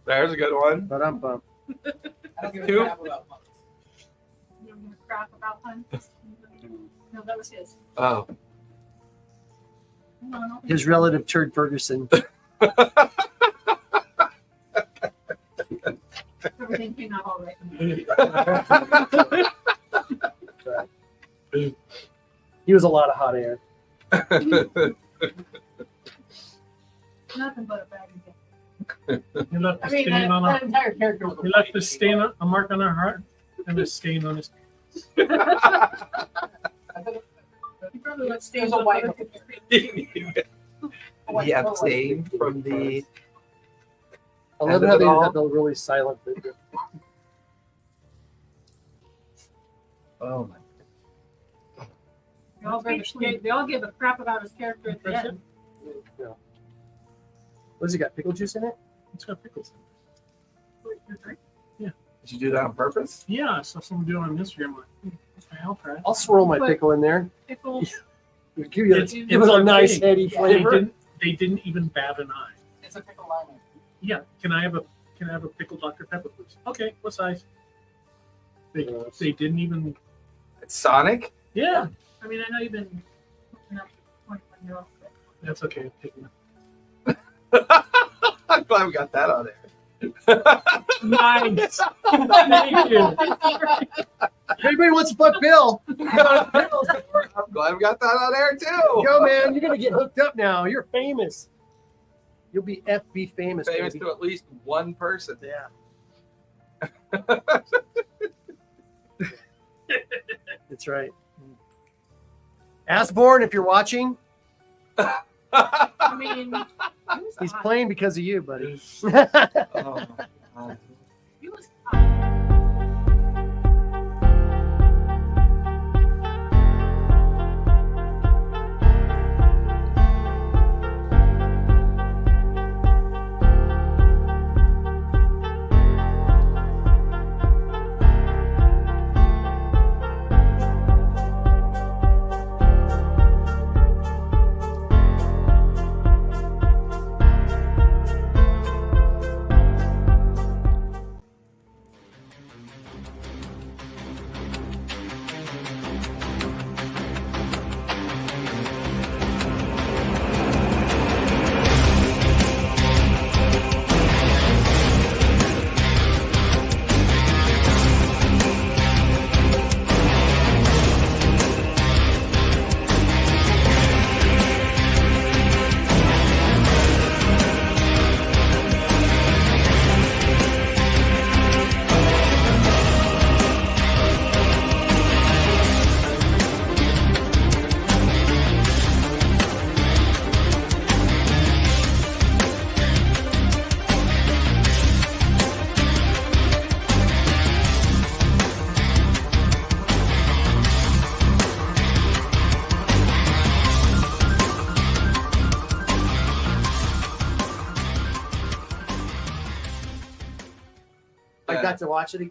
There's a good one. But I'm bummed. I don't give a Two. crap about puns. You don't give a crap about puns? No, that was his. Oh. No, I don't think His relative Turd Ferguson. everything came out all right. He was a lot of hot air. Nothing but a bag of He left I a mean, stain on that a. entire character was He left a stain, a mark on her heart, and a stain on his. He probably went stains There's a on white other one. people's He abstained from the. I love how they have the really silent video. Oh my. They all give a crap about his character at the end. What's he got? Pickle juice in it? It's got pickles. Did you do that on purpose? Yeah, I saw someone do it on Instagram. Like, okay, I'll try it. I'll swirl my pickle in there. Pickles. Give you It's- give it a it's nice big. heady flavor. They didn't even bat an eye. It's a pickle lime. Yeah, can I have a pickle Dr. Pepper, please? Okay, what size? They didn't even. It's Sonic. Yeah, I mean, I know you've been hooking up with 21-year-old. that's okay. I'm taking it. I'm glad we got that on there. Nice. Thank you. Everybody wants to fuck Bill. I'm glad we got that on there too. Go, man. You're going to get hooked up now. You're famous. You'll be FB famous. Famous baby. to at least one person. Yeah. That's right. Asborn, if you're watching, I mean, he's playing because of you, buddy. Oh, God. he was hot. I got to watch it.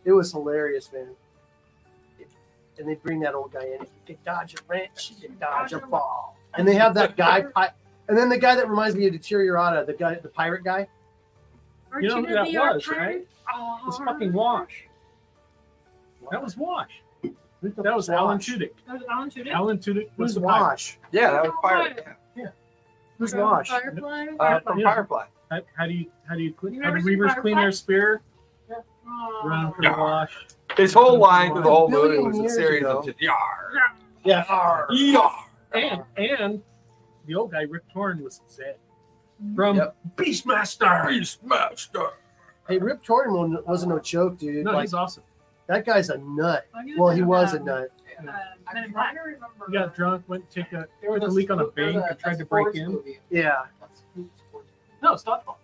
It was hilarious, man. And they bring that old guy in. He can dodge a wrench. He can dodge a ball. And they have that guy. And then the guy that reminds me of Deteriorata, the pirate guy. You know who that Archie was, right? It's fucking Wash. That was Wash. That was Alan Tudyk. That was Alan Tudyk? Alan Tudyk was Who's the pirate. Wash? Yeah, that was Pirate. Who's Wash? Firefly? From Yeah. Firefly. How do You never the seen Reavers clean Firefly? their spear? Oh. Run for Yeah. Wash. His whole line through the whole movie Billion was a years series ago. of just yar, Yeah. yar. And the old guy Rip Torn was Zed from Yep. Beastmaster. Beastmaster. Hey, Rip Torn wasn't no joke, dude. No, Like, he's awesome. that guy's a nut. Oh, Well, he was a nut. Men I'm in trying Black. to remember. He got drunk, went to take a There was took a leak on a there was bank and tried to sports break in. movie. Yeah. That's sports. No, it's dodgeball.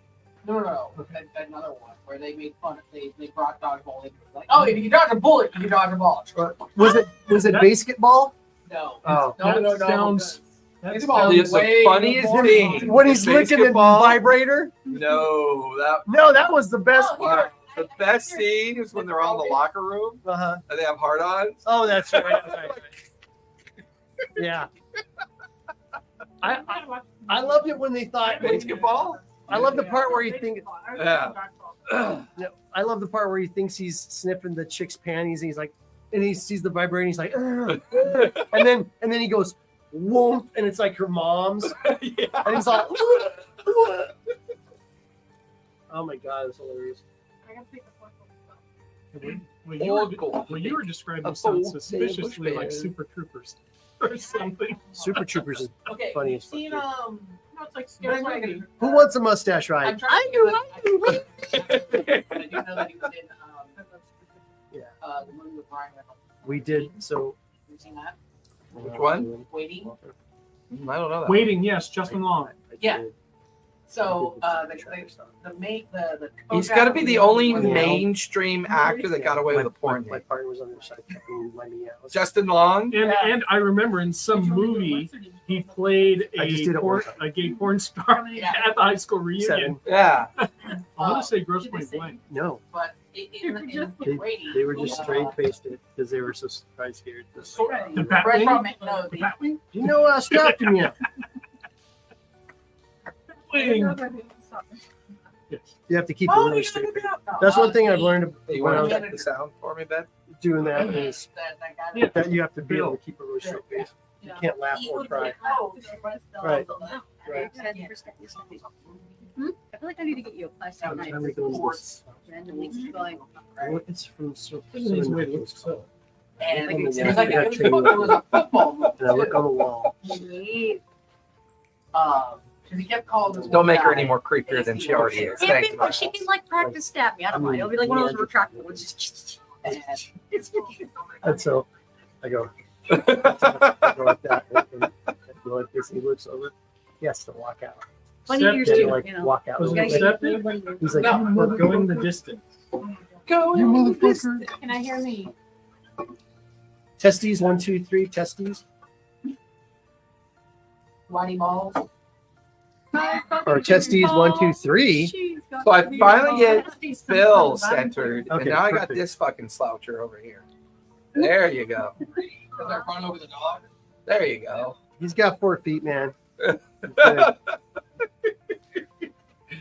No. Another one where they made fun of they brought dodgeball into it. Like, oh, if you dodge a bullet, you can dodge a ball. Was it basketball? No. Oh. No. Sounds. It's That about sounds The way funniest more thing. fun. When he's licking the Basketball? vibrator? No, No, that was the best Oh, part. the best scene is when they're all in the locker room Uh-huh. and they have hard-ons. Oh, that's right. Yeah. I loved it when they thought Basketball? I love the part where you think. Yeah. No, I love the part where he thinks he's sniffing the chick's panties, and he's like, and he sees the vibrator, and he's like, "Ugh, ugh." and then he goes, whoomp, and it's like her mom's, Yeah. and he's like, "Ugh." Oh my god, it's hilarious. I gotta take the fourth one. Well, you Old were, gold. well, you were describing A sounds full suspiciously bushman. like Super Troopers or something. Super Troopers is Okay, funny you've as fuck. seen No, it's like Here's scary what I movie. can- Who wants a mustache I'm ride? trying to do it. I do know that he was in Yeah, the movie with Ryan Reynolds. we did. So You seen that? Which one? Waiting. I don't know that. Waiting, yes, Justin Long. Yeah. So the main the He's got to be the only Yeah. mainstream actor that got away with a porn My name. partner was on the side, keeping my knee out. Justin Long. And I remember in some movie he played I just did it one time. a gay porn star Yeah. at the high school reunion. 7. Yeah. I want to say Gross Point Blank. No, but in Waiting they were just straight faced it because they were so surprised scared. The Right Batwing? from it, no, The the, Batwing? You know, strapped him yet? Wing. Yes. You have to keep it oh, really you straight. should look it up. No, That's one thing I've learned Hey, you when I want was to check the sound for me, Ben? doing that is that guy. Yeah. that you have to be able to keep a really straight face. You can't laugh He or would cry. get out. Right. Right. I feel like I need to get you a plastic I'm knife. doing this. Randomly keep going. It's from so. There's a way to look so. And Like it was it's- like yeah, it was a football. And I look on the wall. Sweet. Because he kept calling this Don't make her guy. any more creepier than she already is. She Thanks, can, man. she can like practice stab me. I don't mind. It'll be like one of those retractable ones. Just And And so I go, I go like that. And I go like this. He looks over. He has to walk out. funny Step ears He has too. to like You know. walk out. Was You it gotta step get in? funny ears. He's like, No. We're going the distance. Go you motherfucker. Can I hear me? Testes, 1, 2, 3, testes. Whitey balls. Or testes, 1, 2, 3. So I finally get Bill centered, and Okay, now I got perfect. this fucking sloucher over here. There you go. Because I run over the dog. There you go. He's got 4 feet, man.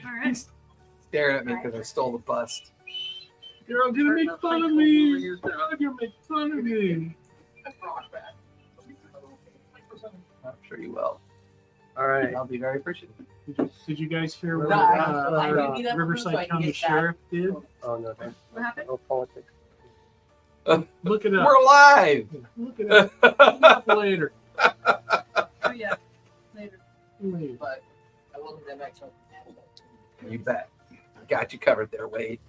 All right. Staring at me because I stole the bust. You're all gonna make fun of me. You're all gonna make fun of me. I'm sure you will. All right. I'll be very appreciative. Did you guys hear what I need that Riverside so I can County get that. Sheriff did? Oh, no. Thank What happened? No politics. Look it up. We're live. Look it up. Look it up later. Oh yeah. Later. But I will do that next one. You bet. Got you covered there, Wade.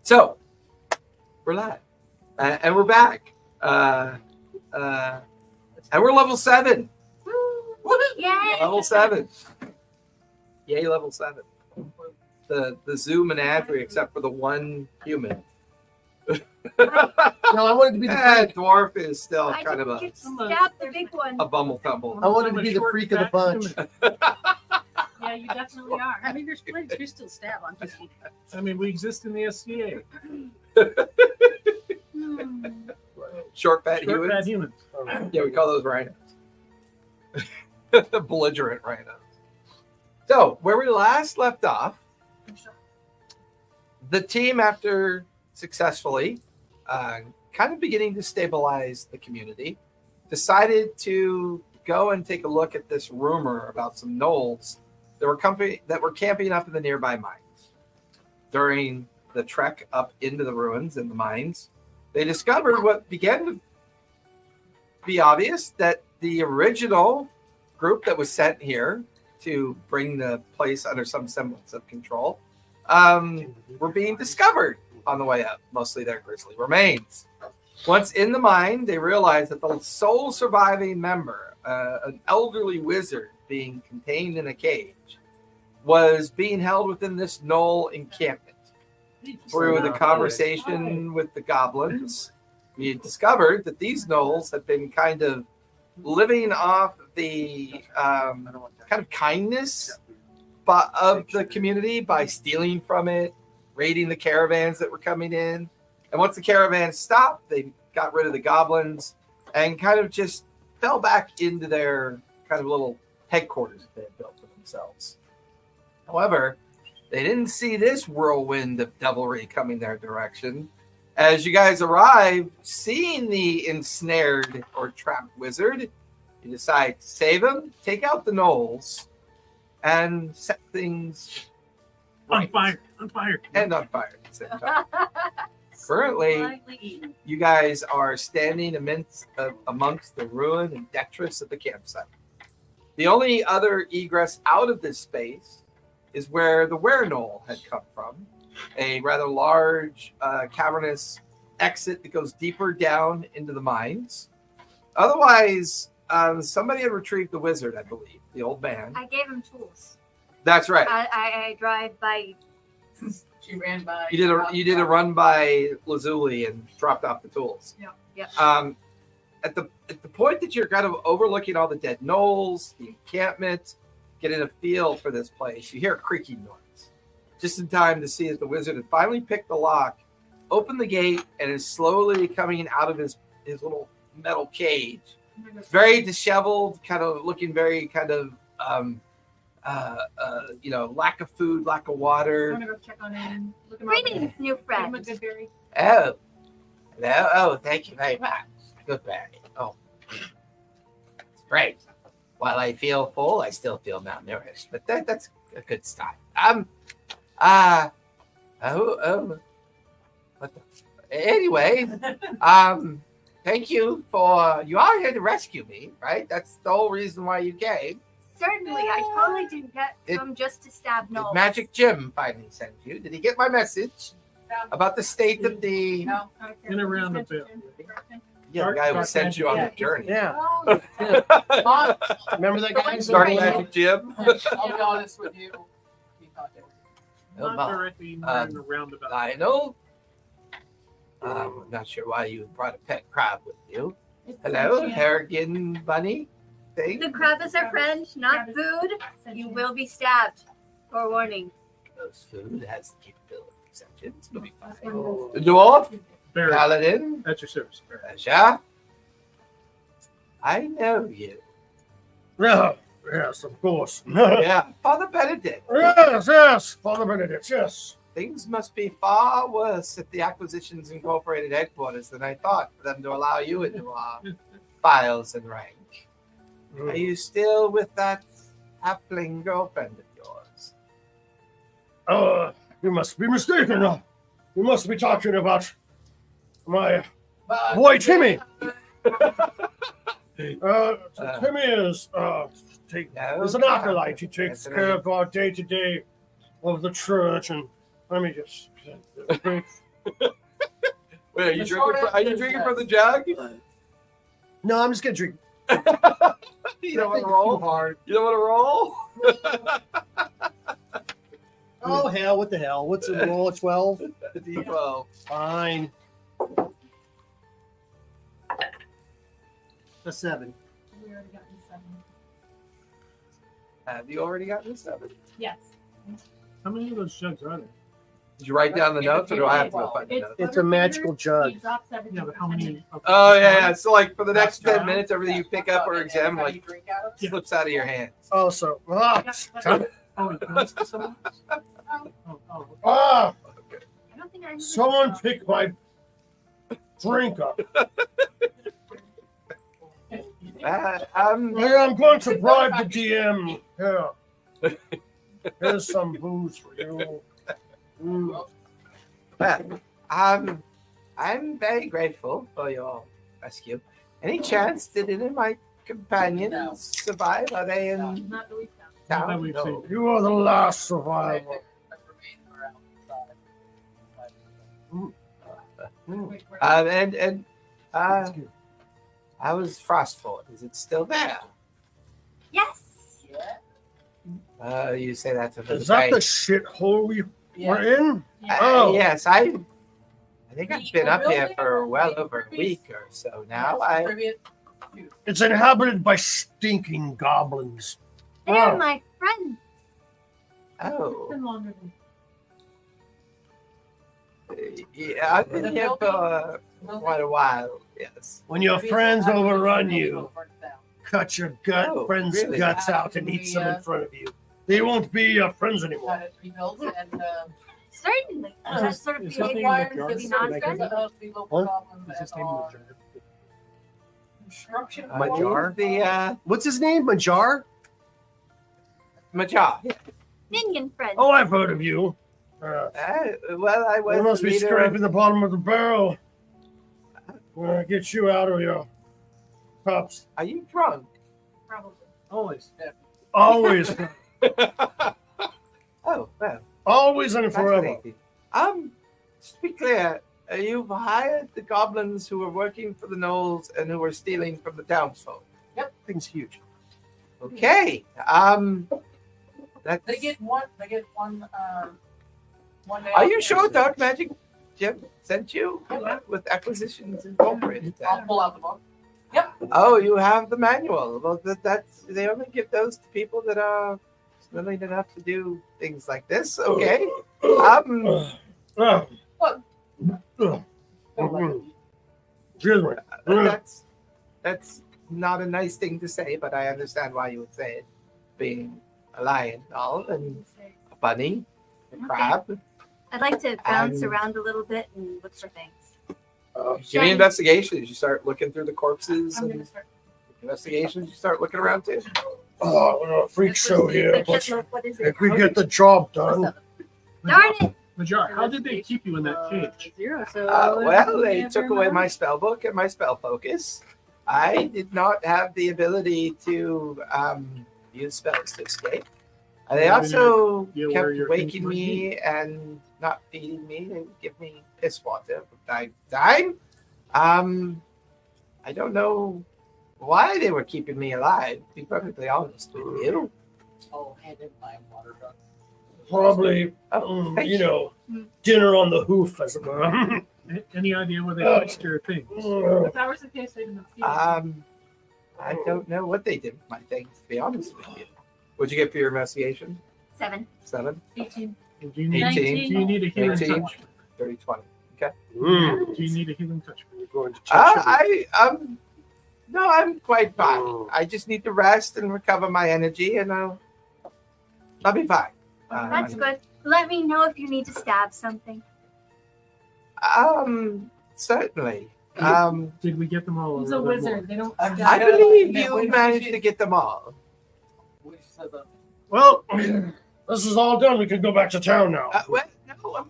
So we're live, and we're back, and we're level 7. Yay! Level 7. Yay, level 7. The zoo menagerie, except for the one human. No, I wanted to be the freak. Dwarf is still I kind of didn't a get to stab the big one. bumble tumble. I wanted to be the freak of the bunch. Yeah, you definitely are. I mean, there's plenty to still stab. I'm just. I mean, we exist in the SCA. Short, fat Short, humans. fat humans. Yeah, we call those rhinos. Belligerent rhinos. So, where we last left off, the team, after successfully kind of beginning to stabilize the community, decided to go and take a look at this rumor about some gnolls that were camping up in the nearby mines. During the trek up into the ruins in the mines, they discovered what began to be obvious, that the original group that was sent here to bring the place under some semblance of control were being discovered on the way up, mostly their grisly remains. Once in the mine, they realized that the sole surviving member, an elderly wizard being contained in a cage, was being held within this gnoll encampment. Through the conversation with the goblins, we had discovered that these gnolls had been kind of living off the kind of kindness of the community by stealing from it, raiding the caravans that were coming in. And once the caravans stopped, they got rid of the goblins and kind of just fell back into their kind of little headquarters that they had built for themselves. However, they didn't see this whirlwind of devilry coming their direction. As you guys arrive, seeing the ensnared or trapped wizard, you decide to save him, take out the gnolls, and set things On right. fire. On fire. And on fire at the same time. Currently, Slightly. you guys are standing amongst the ruin and detritus of the campsite. The only other egress out of this space is where the were-knoll had come from, a rather large cavernous exit that goes deeper down into the mines. Otherwise, somebody had retrieved the wizard, I believe, the old man. I gave him tools. That's right. I drive by. She ran by. You did a run by Lazuli and dropped off the tools. Yeah. At the point that you're kind of overlooking all the dead gnolls, the encampment, getting a feel for this place, you hear a creaking noise. Just in time to see that the wizard had finally picked the lock, opened the gate, and is slowly coming out of his little metal cage. Very disheveled, kind of looking very kind of lack of food, lack of I'm water. gonna go check on him. Look him up. Greetings, new Give him a friend. good berry. Oh, hello. Oh, thank you very much. Goodberry. Oh, great. While I feel full, I still feel malnourished, but that's a good start. What the? Anyway, thank you you are here to rescue me, right? That's the whole reason why you came. Certainly, I totally didn't come just to stab Did no. Magic Jim finally send you? Did he get my message about the state of the? No. Okay. In a roundabout. Yeah, the guy who sent you on the journey. Yeah. Oh, Remember that guy? Starting Magic Jim. I'll be honest with you. He thought they were. Not directly in a roundabout. Lionel. I'm not sure why you brought a pet crab with you. it's Hello, sentient. Harrigan bunny thing. The crab is our friend, not food. You will be stabbed. Forewarning. Those food has the capability of sentience. It'll be fine. Oh. The dwarf, Barry, paladin, at your service. Barry. Asha. I know you. Yeah, yes, of course. Yeah, Father Benedict. yes, Father Benedict, yes. Things must be far worse at the Acquisitions Incorporated headquarters than I thought for them to allow you into our files and rank. Are you still with that halfling girlfriend of yours? You must be mistaken. You must be talking about my But- boy Timmy. Timmy is No, is an acolyte. He takes That's care right. of our day-to-day of the church. And let me just. Wait, are you The drinking? short Are you answer is drinking yes. from the jug? No, I'm just gonna drink. You don't want to roll hard. You don't want to roll. Oh hell! What the hell? What's a roll? A 12? D12. Fine. A 7. We already got this 7. Have you already gotten this seven? Yes. How many of those jugs are there? Did you write down the notes, or do I have to go find the It's notes? It's a magical jug. He drops everything. Yeah, but how many? Oh yeah. So like for the next 10 minutes, everything you pick up or And examine how like you drink out of it? slips out of your hands. Oh, so Oh, it goes to someone else? Oh. ah, I don't think I knew someone that. pick my drink up. I'm I'm going to bribe the DM. Here, here's some booze for you. Mm. I'm very grateful for your rescue. Any chance did any of my companions No. survive? Are they in Not that we found. Not that town? we've No. seen. You are the last Right survivor. there. That remains around the side. Wait, where- And I was Frostford. Is it still there? Yes. Yeah. You say that to Is that the shithole we were in? Yeah. Oh. Yes, I think I've been up here for well over a week or so now. Trivia. It's inhabited by stinking goblins. They are my friend. It's Oh, been longer than yeah, I've been here for quite a while. Yes. When your friends overrun you, cut your Oh, friend's really? guts out and eat some in front of you. They won't be friends anymore. Got it rebuilt and Certainly. That sort of Is his name behavior Majar? to be nonsense. Is his name Oh. Majar? Construction. Majar? The What's his name? Majar? Majar. Minion friend. Oh, I've heard of you. Well, I was You must be leader of- scraping the bottom of the barrel. Get you out of your cups. Are you drunk? Probably. Always. Always. Oh, well. Always and forever. Fascinating. Just to be clear, you've hired the goblins who are working for the gnolls and who are stealing from the townsfolk. Thing's huge. Okay. That's. They get one. They get one. One day. Are off. you sure Dark Magic Jim sent you with acquisitions incorporated? I'll pull out the book. Oh, you have the manual. Well, that's they only give those to people that are willing enough to do things like this. Okay. Excuse me. That's not a nice thing to say, but I understand why you would say it. Being a lion doll and a bunny, a crab. I'd like to bounce And- around a little bit and look for things. Give me Shiny. investigations. You start looking through the corpses I'm and gonna start. investigations. You start looking around too. Oh, we're a freak show here. But what is it? If we get the job done, Darn it! Majar, how did they keep you in that cage? Zero. So. Well, they took away my spell book and my spell focus. I did not have the ability to use spells to escape. And they Yeah, also yeah, where kept your waking things might me and not feeding me. They would give me piss water from time to time. I don't know why they were keeping me alive, to be perfectly honest with you. Oh, hand in my water gun. probably, Oh, thank you know, dinner on the hoof, as it were. Any idea where they placed your things? If that was the case, they didn't feel. I don't know what they did with my things, to be honest with you. What'd you get for your investigation? 7. 7? 18. Do you need, 18. do you need a healing 18. touch? 30, 20. Mm. Do you need a healing touch? You're going to touch it. No, I'm quite fine. Mm. I just need to rest and recover my energy, and I'll be fine. That's good. Let me know if you need to stab something. Certainly. Did we get them all? He's or a were there wizard. They don't. I believe you managed to get them all. Which said that. Well, this is all done. We can go back to town now. Well, no, I'm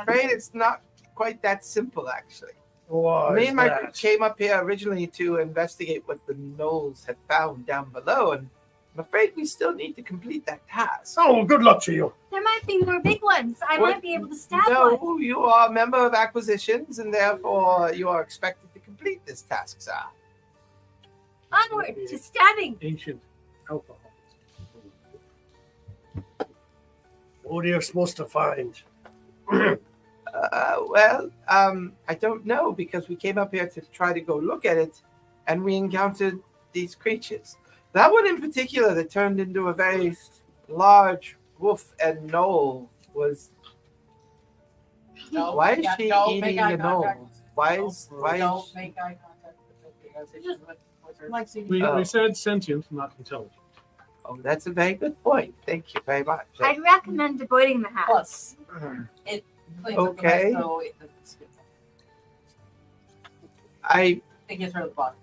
afraid it's not quite that simple, actually. Why Me is and my that? group came up here originally to investigate what the gnolls had found down below, and I'm afraid we still need to complete that task. Oh, well, good luck to you. There might be more big ones. I What? might be able to stab one. No, you are a member of acquisitions, and therefore you are expected to complete this task, sir. Onward to stabbing. ancient alcohol? What are you supposed to find? I don't know, because we came up here to try to go look at it, and we encountered these creatures. That one in particular that turned into a very large wolf and gnoll was. No, Why is yeah, she don't eating make the eye contact. gnoll? Why is Don't make eye contact with the conversation with her. Like seeing. We, Oh. we said sentient, not intelligent. Oh, that's a very good point. Thank you very much. I'd recommend avoiding the hat. Plus, it cleans up the Okay. mess, so it doesn't I it gets rid of the body.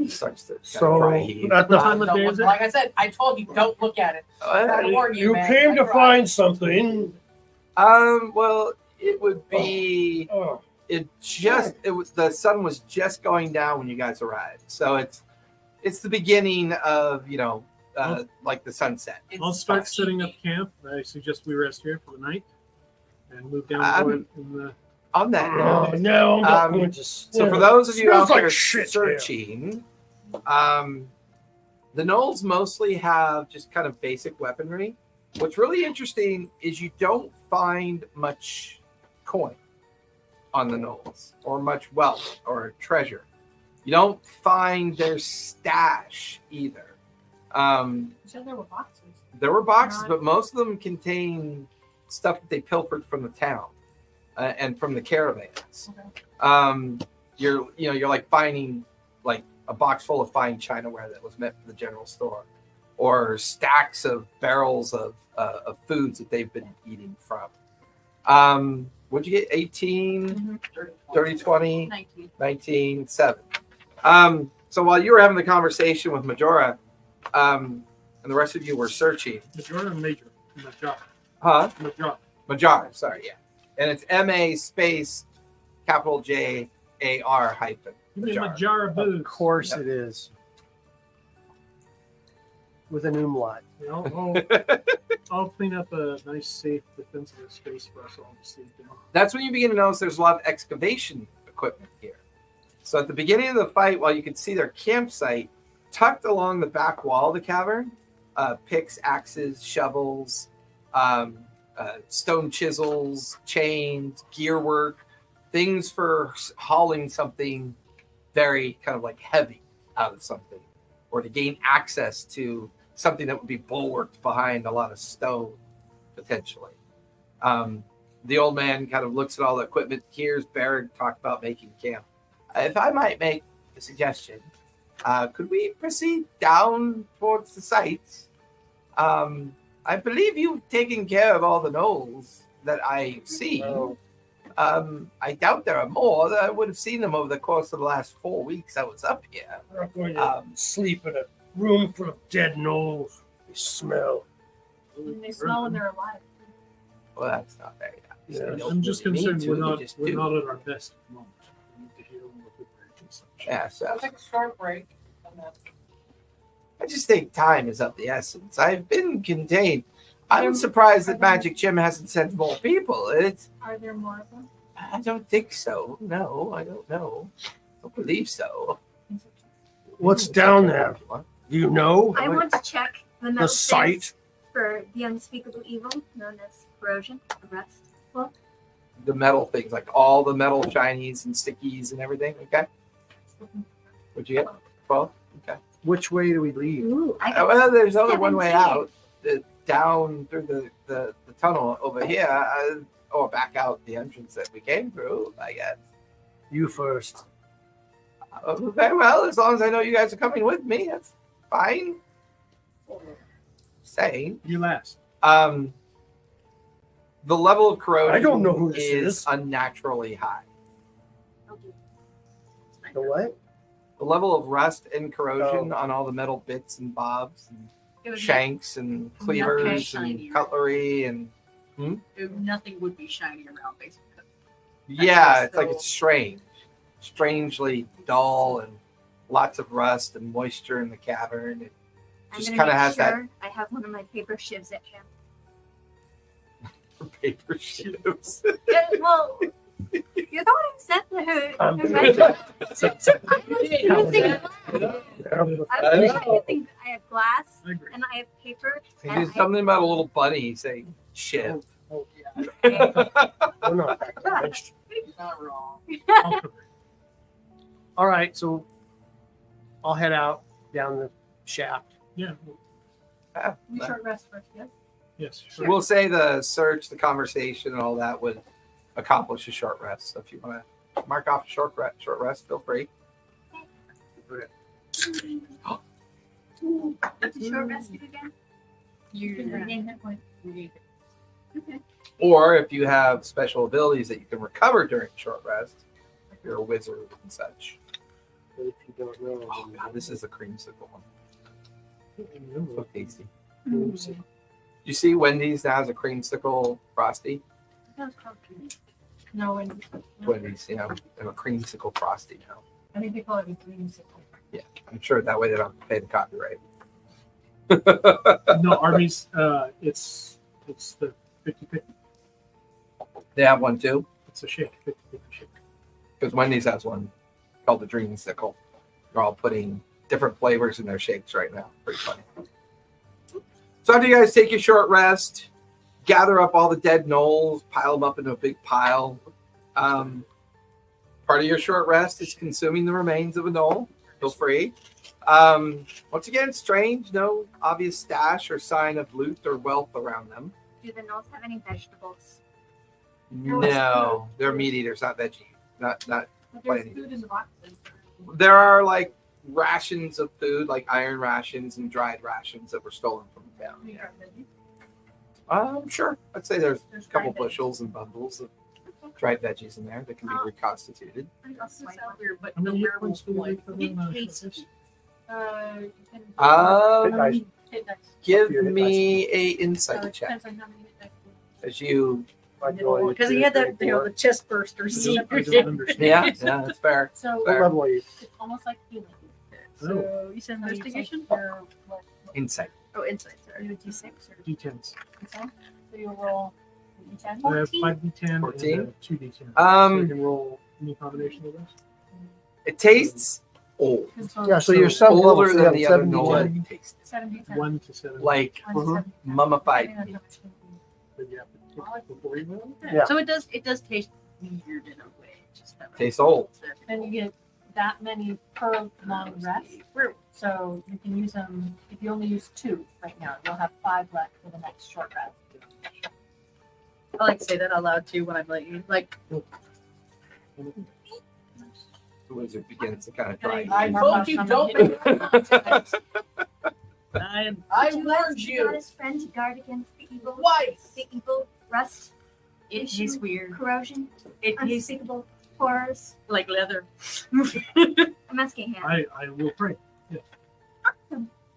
starts to So, cry heave. at What time the, of day Don't is look- it? like I said, I told you don't look at it. I warned you man. came I to tried. find something. Well, it would be. Oh, The sun was just going down when you guys arrived, so it's the beginning of like the sunset. It's I'll start fucking setting up me. camp. I suggest we rest here for the night and move down Um, north in the. On that oh, note, no, I'm not Um, going to. so for those of you Smells out like there shit searching, the gnolls mostly have just kind of basic weaponry. What's really interesting is you don't find much coin on the gnolls, or much wealth or treasure. You don't find their stash either. You said there were boxes. There were boxes, but most of them contain stuff that they pilfered from the town and from the caravans. Okay. You're like finding like a box full of fine chinaware that was meant for the general store, or stacks of barrels of foods that they've been eating from. What'd you get? 18, 30, 20, 19. 19, 7. So while you were having the conversation with Majora, and the rest of you were searching. Major or major? Major. Huh? Major. Majara, sorry, yeah. And it's MA space capital JAR hyphen. Give me a Majara. jar of booze. Of course Yep. it is. With an umlaut. I'll clean up a nice, safe, defensive space for us all to sleep in. That's when you begin to notice there's a lot of excavation equipment here. So at the beginning of the fight, while you could see their campsite, tucked along the back wall of the cavern, picks, axes, shovels, stone chisels, chains, gear work, things for hauling something very kind of like heavy out of something, or to gain access to something that would be bulwarked behind a lot of stone, potentially. The old man kind of looks at all the equipment, hears Baird talk about making camp. If I might make a suggestion, could we proceed down towards the site? I believe you've taken care of all the gnolls that I see. Oh. I doubt there are more. I would have seen them over the course of the last 4 weeks I was up here. We're not going to sleep in a room full of dead gnolls. They smell. And they smell when they're alive. Well, that's not very nice. Yeah. You don't I'm just really need concerned to, we're you not just we're do. not at our best at the moment. We need to heal and recuperate and such. Yeah, so We'll take a short break. And then I just think time is of the essence. I've been contained. I'm surprised that Magic Jim hasn't sent more people. Are there more of them? I don't think so. No, I don't know. I don't believe so. What's down there? Do you know? I want to check the metal The site? things for the unspeakable evil known as corrosion, arrest. Well, The metal things, like all the metal shinies and stickies and everything. Okay. What'd you get? 12? Okay. Which way do we leave? ooh, I got Well, there's only one way 17. out. Down through the tunnel over here, or back out the entrance that we came through, I guess. You first. Very well, as long as I know you guys are coming with me, that's fine. Saying. You last. The level of corrosion I don't know who this is is. unnaturally high. The what? The level of rust and corrosion on all the metal bits and bobs and It would shanks and Okay, cleavers shiny. and cutlery and nothing would be shiny around, basically. yeah, it's like still- it's strangely dull and lots of rust and moisture in the cavern. It I'm just gonna kind of make has sure I have one of my paper shivs at camp. that paper shivs. Yeah, well, you're the one who said that. I'm who good. read it. I was Yeah. using glass. I have glass I agree. and I have paper. And There's something about a little bunny saying shiv. Yeah, We're not that damaged. he's not wrong. I'll cover it. All right, so I'll head out down the shaft. Yeah. We short rest first, yes? Yes. Sure. We'll say the search, the conversation, and all that would accomplish a short rest. So if you want to mark off a short rest, feel free. What's a short rest do again? You can regain hit points. Okay. Or if you have special abilities that you can recover during short rest, if you're a wizard and such. But if you don't know, Oh god, this is a creamsicle one. So tasty. You see Wendy's now has a creamsicle frosty? That was called treat. No, and Wendy's, you know, have a creamsicle frosty now. I think they call it a green sickle. I'm sure that way they don't have to pay the copyright. No, Arby's. It's the 50-50. They have one too, It's a shake. 50-50 shake. because Wendy's has one called the Dreamsicle. They're all putting different flavors in their shakes right now. Pretty funny. So after you guys take your short rest, gather up all the dead gnolls, pile them up into a big pile. Part of your short rest is consuming the remains of a gnoll. Feel free. Once again, strange, no obvious stash or sign of loot or wealth around them. Do the gnolls have any vegetables? No, they're meat eaters, not veggie. Not. But there's Plenty. food in the boxes. There are like rations of food, like iron rations and dried rations that were stolen from the town. We are busy. Sure. I'd say there's There's a couple dried veggies. bushels and bundles of dried veggies in there that can be reconstituted. I also sell Weird, but How the many werewolf points do we one. need for them, It tastes short rest? you can Hit dice. hit dice. Give Your hit me a So insight it check depends on how many hit dice you as you. Like you only Because he get had two, that, three, four. the chest bursters. I don't understand. Yeah, that's fair. So What Fair. level are you? it's almost like healing. So you said So you take investigation? your, what, Insight. Oh, insight, sorry. you do D6 or D10s. D10? So you'll roll D10. I have 5d10 14? and 2d10. So you can roll any combination of those. It tastes old. Yeah, so your sub level Older so than you the have other 70 Nola ten. you taste. 70, 10. 1 to 7. Like Mhm. mummified meat. But you have to pick before you roll. Yeah. So it does taste weird in a way. Just that Tastes old. And you get that many per long rest. So you can use them, if you only use 2 right now, you'll have 5 left for the next short rest. I like to say that out loud too when I'm like, The wizard begins to kind of dry. I told you, don't make I Would you like warned to be you Goddess friend to guard against the evil, twice. the evil rust, It tastes weird. corrosion, It tastes unspeakable horrors. like leather. I'm asking him. I will pray. Yeah.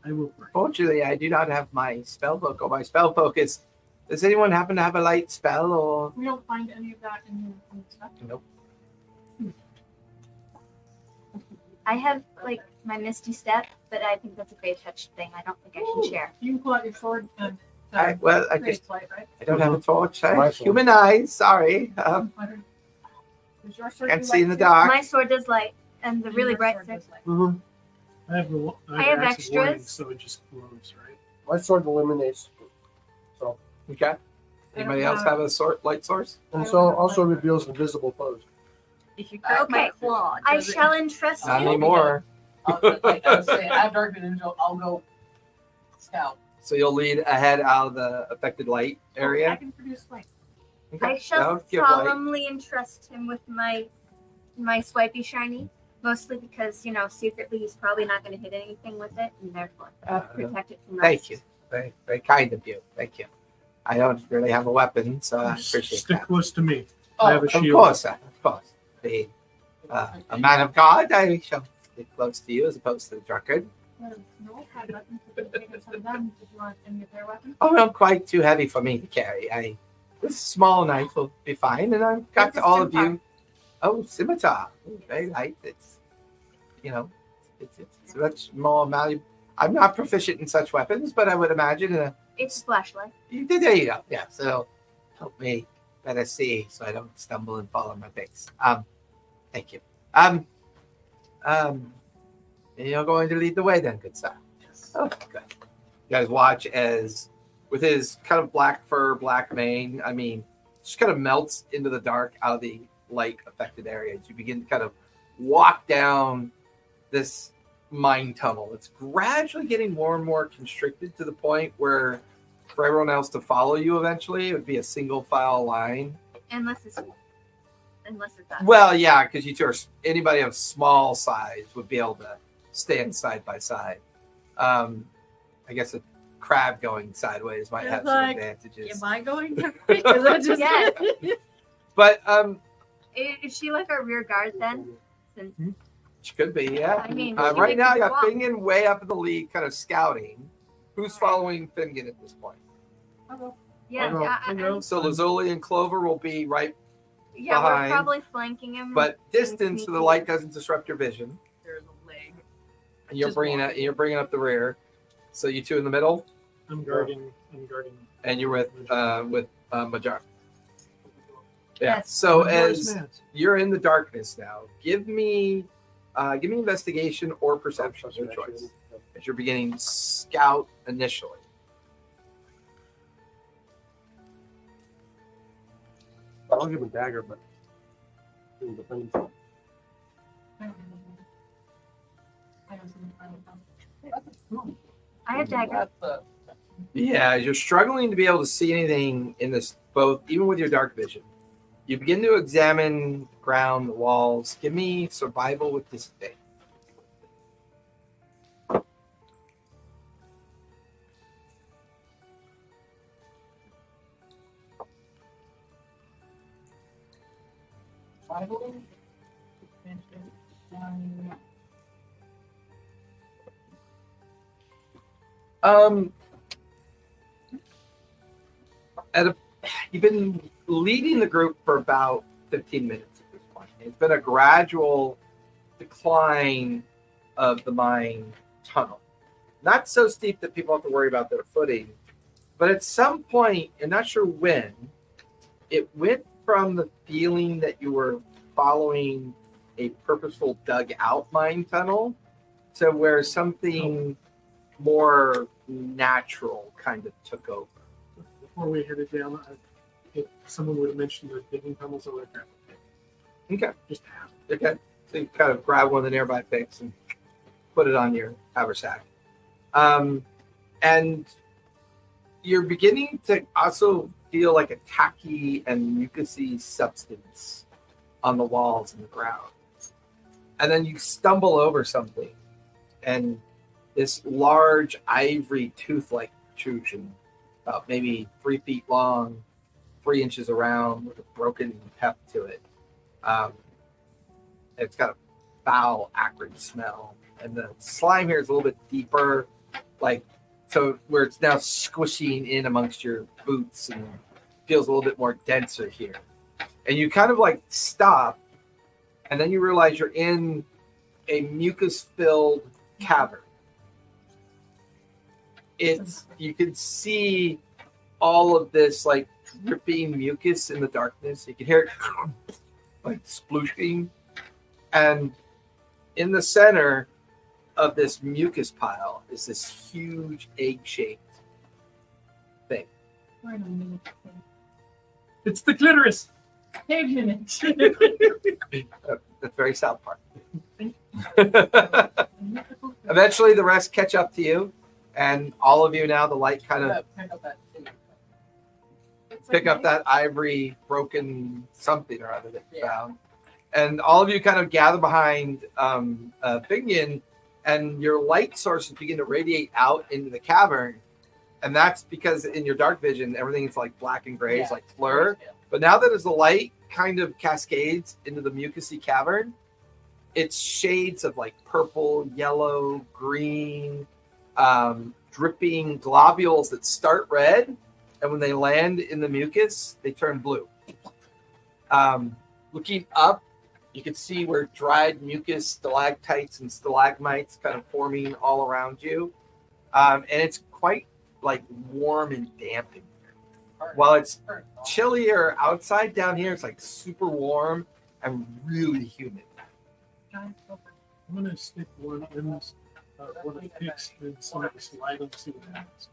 I will pray. Fortunately, I do not have my spell book or my spell focus. Does anyone happen to have a light spell or? We don't find any of that in the stuff. Nope. I have like my misty step, but I think that's a Fey touch thing. I don't think I should share. You can pull out your sword and I create light, right? don't have a torch. I My have sword. human eyes. Sorry. Does your sword Can't do see in light the too? dark. My sword does light, and the really Your bright sword stick. does light. Mhm. I have, I have acid warning, extras. so it just glows, right? My sword eliminates, Okay. Anybody else have a light source? and so also reveals invisible foes. If you cut my Okay. claw, I does it- shall entrust Not you. anymore. I was saying, I have dark vision, so I'll go scout. So you'll lead ahead out of the affected light I area. can produce light. Okay. I shall That'll give light. solemnly entrust him with my swipey shiny, mostly because secretly he's probably not going to hit anything with it, and therefore protect it from Thank rust. you. Very, very kind of you. Thank you. I don't really have a weapon, so I appreciate Stick that. close to me. Oh, I have a Of shield. course, sir. Of course. Being a man of God, I shall stick close to you as opposed to the drunkard. No, had weapons. Did you take some of them? Did you want any of their weapons? Oh, not quite too heavy for me to carry. This small knife will be fine, and I've got It's a to all of scimitar. you. Oh, scimitar. Ooh, very light. It's much more malleable. I'm not proficient in such weapons, but I would imagine It's a flashlight. you did. There you go. Yeah, so it'll help me better see, so I don't stumble and fall on my face. Thank you. You're going to lead the way then, good sir. Oh, good. You guys watch as, with his kind of black fur, black mane, just kind of melts into the dark out of the light affected areas. You begin to kind of walk down this mine tunnel. It's gradually getting more and more constricted to the point where for everyone else to follow you eventually, it would be a single file line. Unless it's us. Well, yeah, because you two are, anybody of small size would be able to stand side by side. I guess a crab going sideways might It's have some like, advantages. Am I going to? Is that just Yes. But Is she like our rear guard then? Since she could be, yeah. I mean, she Right makes now, us you got walk. Fingon way up in the lead, kind of scouting. Who's following Fingon at this point? Yeah, I'll go. I- I- So Lazuli and Clover will be right, yeah, behind. we're probably flanking him. but distance so the light doesn't disrupt your vision. There's a leg. And you're Just bringing walking. up the rear. So you two in the middle, I'm guarding. and you're with Majar. Yeah. Yes. So Where's as Matt? you're in the darkness now, give me investigation or perception, your choice. As you're beginning to scout initially. I'll give him a dagger, but it depends. I have dagger. Yeah, as you're struggling to be able to see anything in this both, even with your dark vision. You begin to examine the ground, the walls. Give me survival with disadvantage. Survival. You've been leading the group for about 15 minutes at this point. It's been a gradual decline of the mine tunnel. Not so steep that people have to worry about their footing, but at some point, I'm not sure when, it went from the feeling that you were following a purposeful dug out mine tunnel to where something more natural kind of took over. Before we headed down, if someone would have mentioned those digging tunnels, I would have grabbed a pick. Okay. Just half. Okay. So you kind of grab one of the nearby picks and put it on your haversack. And you're beginning to also feel like a tacky and mucousy substance on the walls and the ground. And then you stumble over something, and this large ivory tooth-like protrusion, about maybe 3 feet long, 3 inches around, with a broken heft to it. It's got a foul, acrid smell. And the slime here is a little bit deeper, so where it's now squishing in amongst your boots and feels a little bit more denser here. And you kind of stop, and then you realize you're in a mucus-filled cavern. You can see all of this dripping mucus in the darkness. You can hear it splooshing. And in the center of this mucus pile is this huge egg-shaped thing. We're in a minute. It's the clitoris. Pig minute. That's very South Park. Eventually, the rest catch up to you, and all of you now, the light kind of pick up that ivory broken something or other that you found. And all of you kind of gather behind Fignon, and your light sources begin to radiate out into the cavern. And that's because in your dark vision, everything's black and gray, it's blur. But now that as the light kind of cascades into the mucousy cavern, it's shades of purple, yellow, green, dripping globules that start red. And when they land in the mucus, they turn blue. Looking up, you can see where dried mucus, stalactites and stalagmites kind of forming all around you. And it's quite warm and damp in here. While it's chillier outside, down here it's super warm and really humid. I'm going to stick one in one of the picks and some of the saliva and see what happens.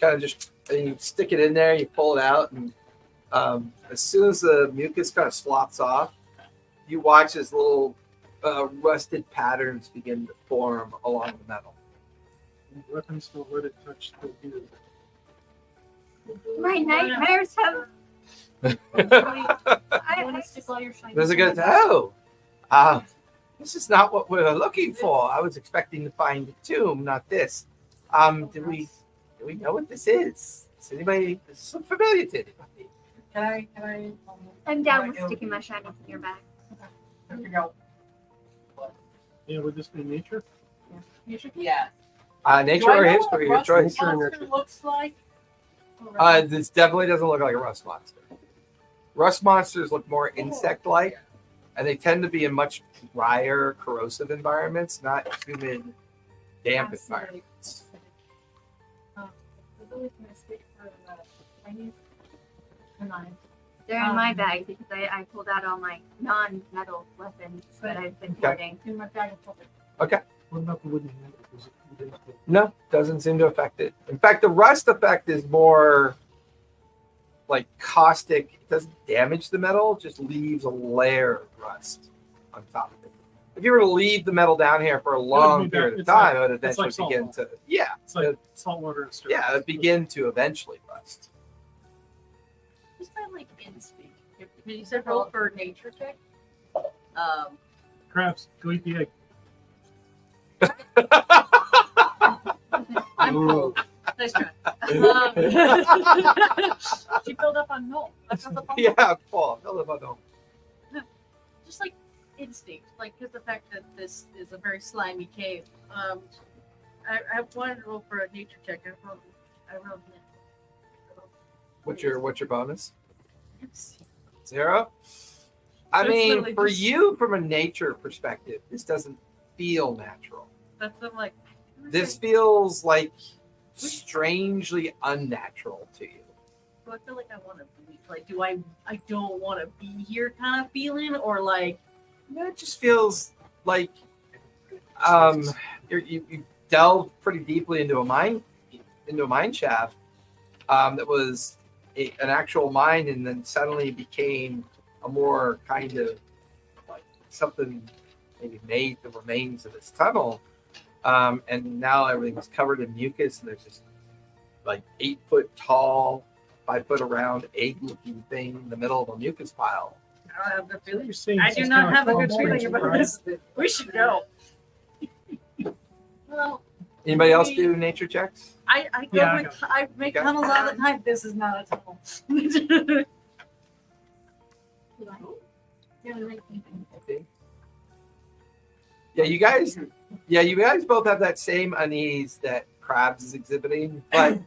Kind of and you stick it in there, you pull it out, and as soon as the mucus kind of slops off, you watch as little rusted patterns begin to form along the metal. Weapons don't let it touch the gear. My nightmares have. I want to stick all your shiny. There's a good. This is not what we were looking for. I was expecting to find a tomb, not this. Do we know what this is? Is anybody? This is familiar to anybody? Can I? I'm down with sticking my shiny in your bag. There we go. Yeah, would this be nature? Yeah. Nature or history, your choice. Looks like. This definitely doesn't look like a rust monster. Rust monsters look more insect-like, and they tend to be in much drier, corrosive environments, not humid, damp environments. They're in my bag because I pulled out all my non-metal weapons that I've been hoarding. In my bag of folders. Okay. What about the wooden handle? No, doesn't seem to affect it. In fact, the rust effect is more caustic. It doesn't damage the metal, just leaves a layer of rust on top of it. If you were to leave the metal down here for a long period of time, it would eventually begin to, It's like salt water and stir. it would begin to eventually rust. Who's my instinct? You said roll for nature check. Crabs, go eat the egg. I'm cool. Nice try. She filled up on Noel. Yeah, Paul, fill them up. just like instinct, like because the fact that this is a very slimy cave. I wanted to roll for a nature check. I rolled What's your bonus? Yes. 0. I It's mean, literally for just- you, from a nature perspective, this doesn't feel natural. That's I'm like. This feels like strangely unnatural to you. Do I feel like I want to be? Like, do I don't want to be here kind of feeling, or like? It just feels like you delved pretty deeply into a mine shaft that was an actual mine, and then suddenly became a more kind of like something maybe made the remains of this tunnel, and now everything's covered in mucus, and there's this like 8-foot tall, 5-foot around egg-looking thing in the middle of a mucus pile. I don't have the feeling. You're saying I it's do just not kinda have a good complex, feeling about right? this. We should go. Well, Anybody else do nature checks? I go Yeah, I with I make Okay. tunnels all the time. This is not a tunnel. Yeah, you guys both have that same unease that Krabs is exhibiting, but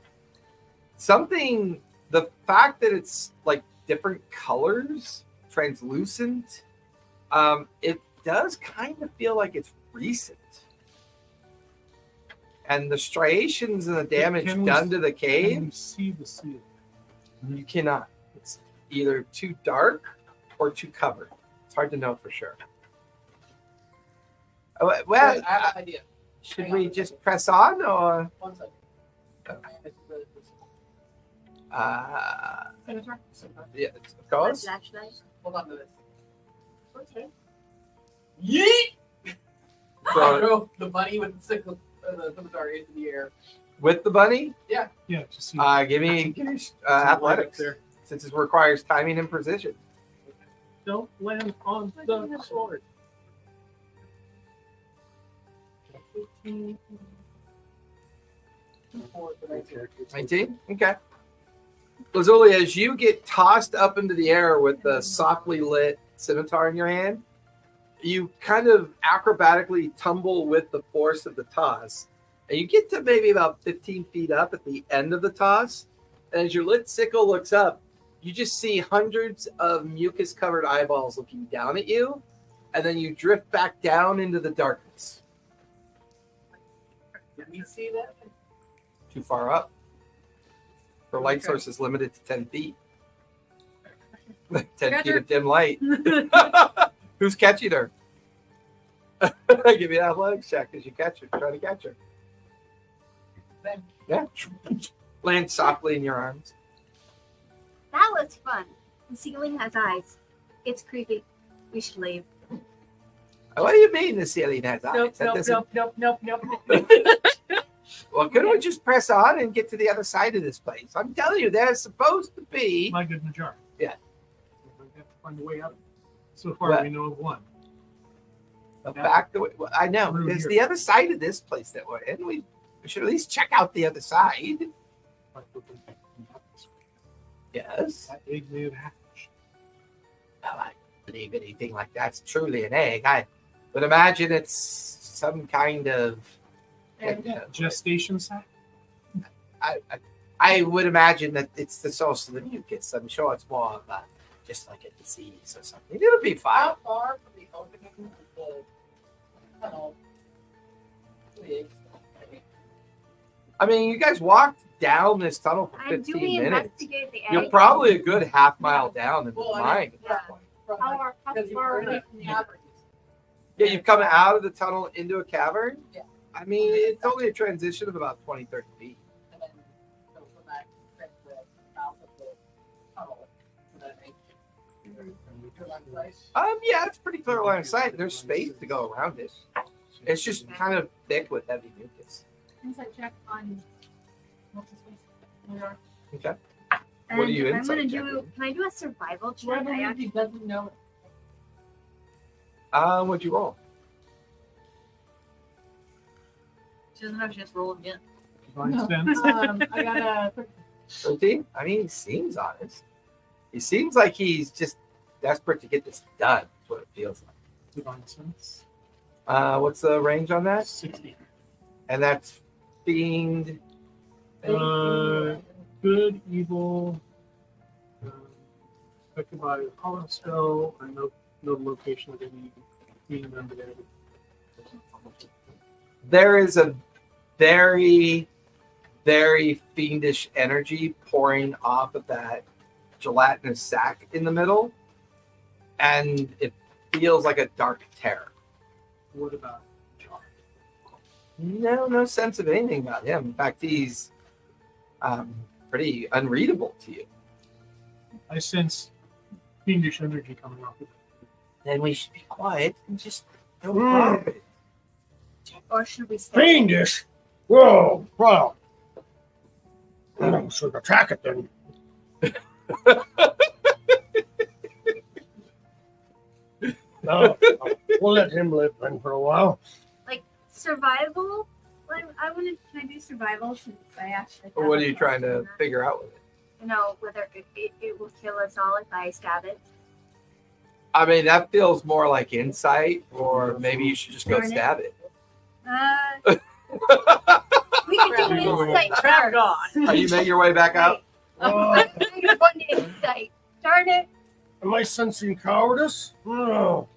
the fact that it's like different colors, translucent, it does kind of feel like it's recent. And the striations and the damage Can we- done to the Can cave, we see the seal? you cannot. It's either too dark or too covered. It's hard to know for sure. Oh, well, Wait, I have an idea. should we just press on, or 1 second. Senator? yeah, of What course. flashlight? Hold on to this. Okay. Yeet! Throw it Throw the bunny with the sickle, the scimitar into the air. with the bunny. Yeah, just see. Give me Some light athletics, up there. since it requires timing and precision. Don't land on the sword. 19. Okay. Lazuli, as you get tossed up into the air with the softly lit scimitar in your hand, you kind of acrobatically tumble with the force of the toss. And you get to maybe about 15 feet up at the end of the toss. And as your lit sickle looks up, you just see hundreds of mucus covered eyeballs looking down at you. And then you drift back down into the darkness. Did we see that? Too far up. Her light source is limited to 10 feet. 10 feet of dim light. Who's catching her? Give me an athletics check as you catch her. Try to catch her. Then Yeah. Land softly in your arms. That was fun. The ceiling has eyes. It's creepy. We should leave. What do you mean the ceiling has eyes? Nope, That nope, doesn't- nope, nope, nope, nope. Well, couldn't we just press on and get to the other side of this place? I'm telling you, there's supposed to be. My good Najar. Yeah. We have to find a way out. So far, What? we know of one. The back the way, well, I know. Through There's here. the other side of this place that we're in. We should at least check out the other side. Like, Yes. that egg may have hatched. Well, I don't believe anything like that's truly an egg. I would imagine it's some kind of. Gestation sac? I would imagine that it's the source of the mucus. I'm sure it's more of just like a disease or something. It'll be fine. how far from the opening of the tunnel to the eggs? I mean, you guys walked down this tunnel for And do we 15 minutes. investigate the egg? You're probably a good half mile down in the Well, I mine mean, at this yeah. point. How Because far you're away in from the the caverns. Yeah, you've come out of the tunnel into a cavern. Yeah. I mean, it's only a transition of about 20, 30 feet. And then so from that trip to the mouth of the tunnel to that egg. Clear line of sight. Yeah, it's pretty clear line of sight. There's space to go around it. It's just kind of thick with heavy mucus. Insight check on what's his face? Okay. And What are you I'm insight gonna checking? do. Can I do a survival check? Whoever I he doesn't know. What'd you roll? She doesn't have a chance to roll again. Divine No. sense. I got a 13? I mean, he seems honest. He seems like he's just desperate to get this done. That's what it feels like. Divine sense. What's the range on that? 60. And that's fiend. Good, evil, affected by a hollow spell. I know the location of any being under there. There is a very, very fiendish energy pouring off of that gelatinous sack in the middle, and it feels like a dark terror. What about John? No sense of anything about him. In fact, he's pretty unreadable to you. I sense fiendish energy coming off of it. Then we should be quiet and just don't bother it. Or should we stay? Fiendish. Whoa, wow. I should attack it then. No, we'll let him live then for a while. Like survival? I wanted. Can I do survival since I actually? Or have what a are you trying to question? figure out with it? You know whether it will kill us all if I stab it. I mean, that feels more like insight, or maybe you should just go Darn it. stab it. We can do insight Crap first. gone. Are you making your way back up? Uh, I'm gonna go into insight. Darn it! am I sensing cowardice? No.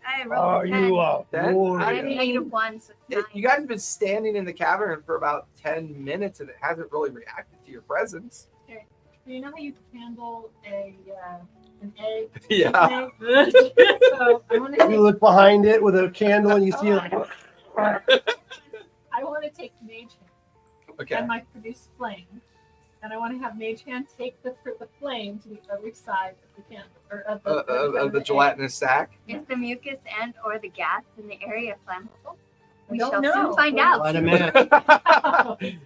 I rolled Are a 10. you a Ten? I'm warrior? -1, so it's 9. You guys have been standing in the cavern for about 10 minutes, and it hasn't really reacted to your presence. So you know how you handle an egg? Yeah. So I want You to look behind it with a candle and you see like, I want to take mage hand Okay. and my produce flame, and I want to have mage hand take the flame to the other side of the candle or Of the egg. gelatinous sack. Is the mucus and or the gas in the area flammable? We We don't shall know. soon find out. light a man.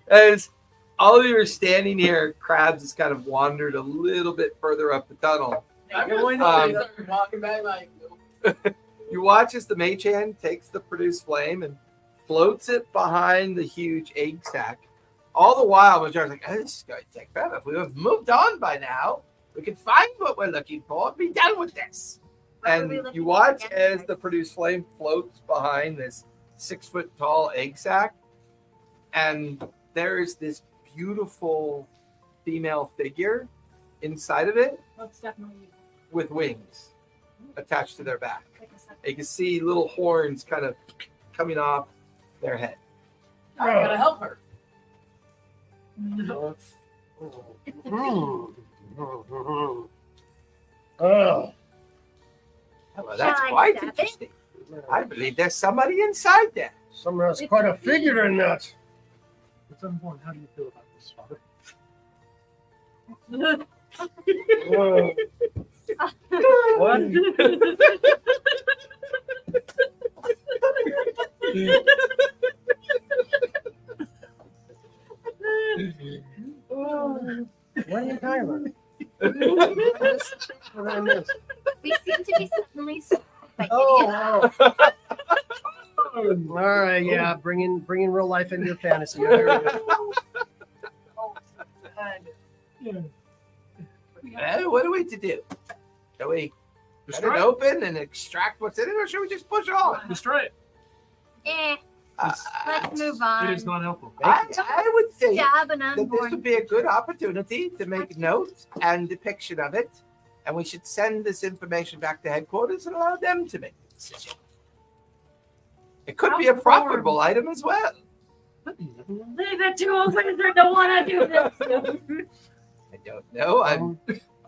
As all of you are standing here, Krabs has kind of wandered a little bit further up the tunnel. I'm going to start walking back like. You watch as the mage hand takes the produced flame and floats it behind the huge egg sack. All the while, Majar's like, oh, this is going to take forever. If we have moved on by now, we can find what we're looking for and be done with this. What were And we you looking watch for as again? the produced flame floats behind this 6-foot tall egg sack. And there is this beautiful female figure inside of it That's definitely with wings attached to their back. like a second. You can see little horns kind of coming off their head. I gotta help her. Oh. Oh, well, that's Shall I quite stab it? interesting. I believe there's somebody inside there. Someone has quite a figure in that. It's important. How do you feel about this, Father? Whoa. What? What are you talking about? What did I miss? We seem to be suddenly by Oh, all right, yeah, bringing real life into your fantasy. There we go. What are we to do? Shall we cut Destroy it it. open and extract what's in it, or should we just push it on? Destroy it. Let's move It on. is not helpful. I would think Stab an that this unborn. would be a good opportunity to make notes and depiction of it, and we should send this information back to headquarters and allow them to make the decision. It could be a profitable item as well. Leave it to us. I don't want to do this. I don't know.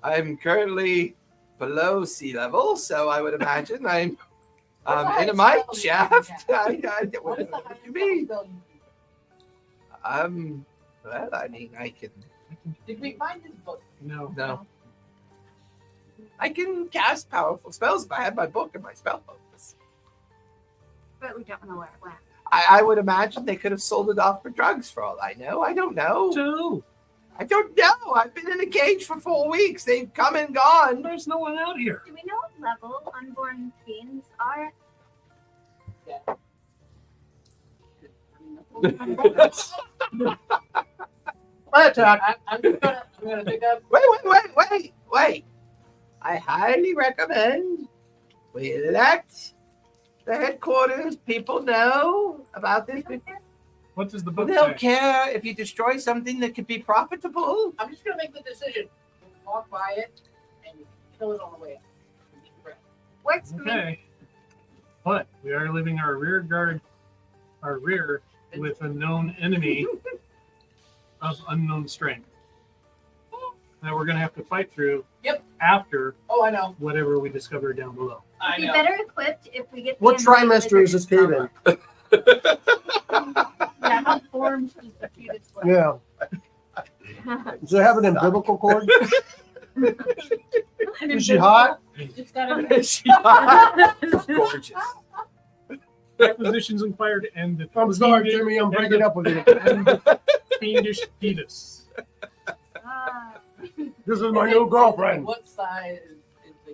I'm currently below sea level, so I would imagine I'm in a mine shaft. What do you mean? Well, I mean, I can Did we find his book? No. I can cast powerful spells if I had my book and my spell books. But we don't know where it went. I would imagine they could have sold it off for drugs for all I know. I don't know. Two. I don't know. I've been in a cage for 4 weeks. They've come and gone. There's no one out here. Do we know what level unborn fiends are? My attack. I'm gonna pick up. Wait. I highly recommend We let the headquarters people know about this. What does the book They'll say? care if you destroy something that could be profitable. I'm just gonna make the decision. Walk by it and kill it on the way out. Works for me. Okay. But we are leaving our rear with a known enemy of unknown strength that we're going to have to fight through. Yep. After Oh, I know. whatever we discover down below. I Be know. better equipped if we get. the What invaded trimester is this cave in? Yeah, how forms is the fetus like? Yeah. Does it have it in biblical cord? Is she hot? It's gotta be. Gorgeous. Acquisitions inquired and the I'm sorry, Jimmy. I'm breaking up with you. fiendish fetus. Ah. This is my new girlfriend. What size is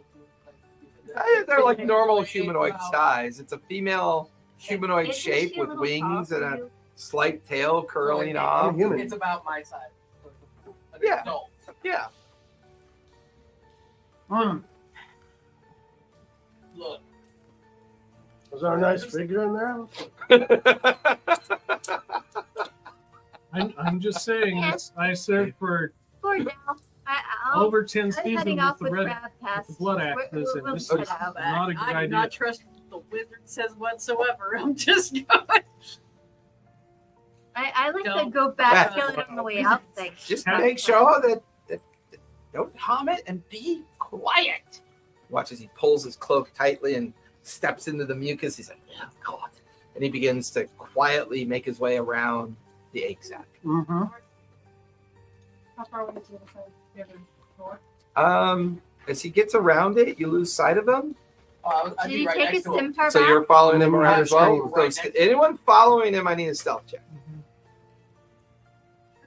the They're like normal humanoid size. It's a female humanoid Isn't shape she a with little wings tall and for a you? slight tail curling off. human. It's about my size. An Yeah. adult. Yeah. Look. Was there a nice figure in there? I'm just saying, I served for For now, I'll over 10 I'm seasons heading with off the with red, Crab Pass. with the blood We're- axes, and we'll this head is out. not a good I do idea. not trust the wizard says whatsoever. I'm just going. I like to Don't. go back, kill it on the way out thing. Just make sure that don't harm it and be quiet. Watch as he pulls his cloak tightly and steps into the mucus. He's like, "Oh God!" And he begins to quietly make his way around the egg sac. Mm-hmm. How far away is the other side? The other door? As he gets around it, you lose sight of him. Oh, I'd Did be he right take next his to him. scimitar So back? you're following him around as well. Right So next to anyone following him, I need a stealth check.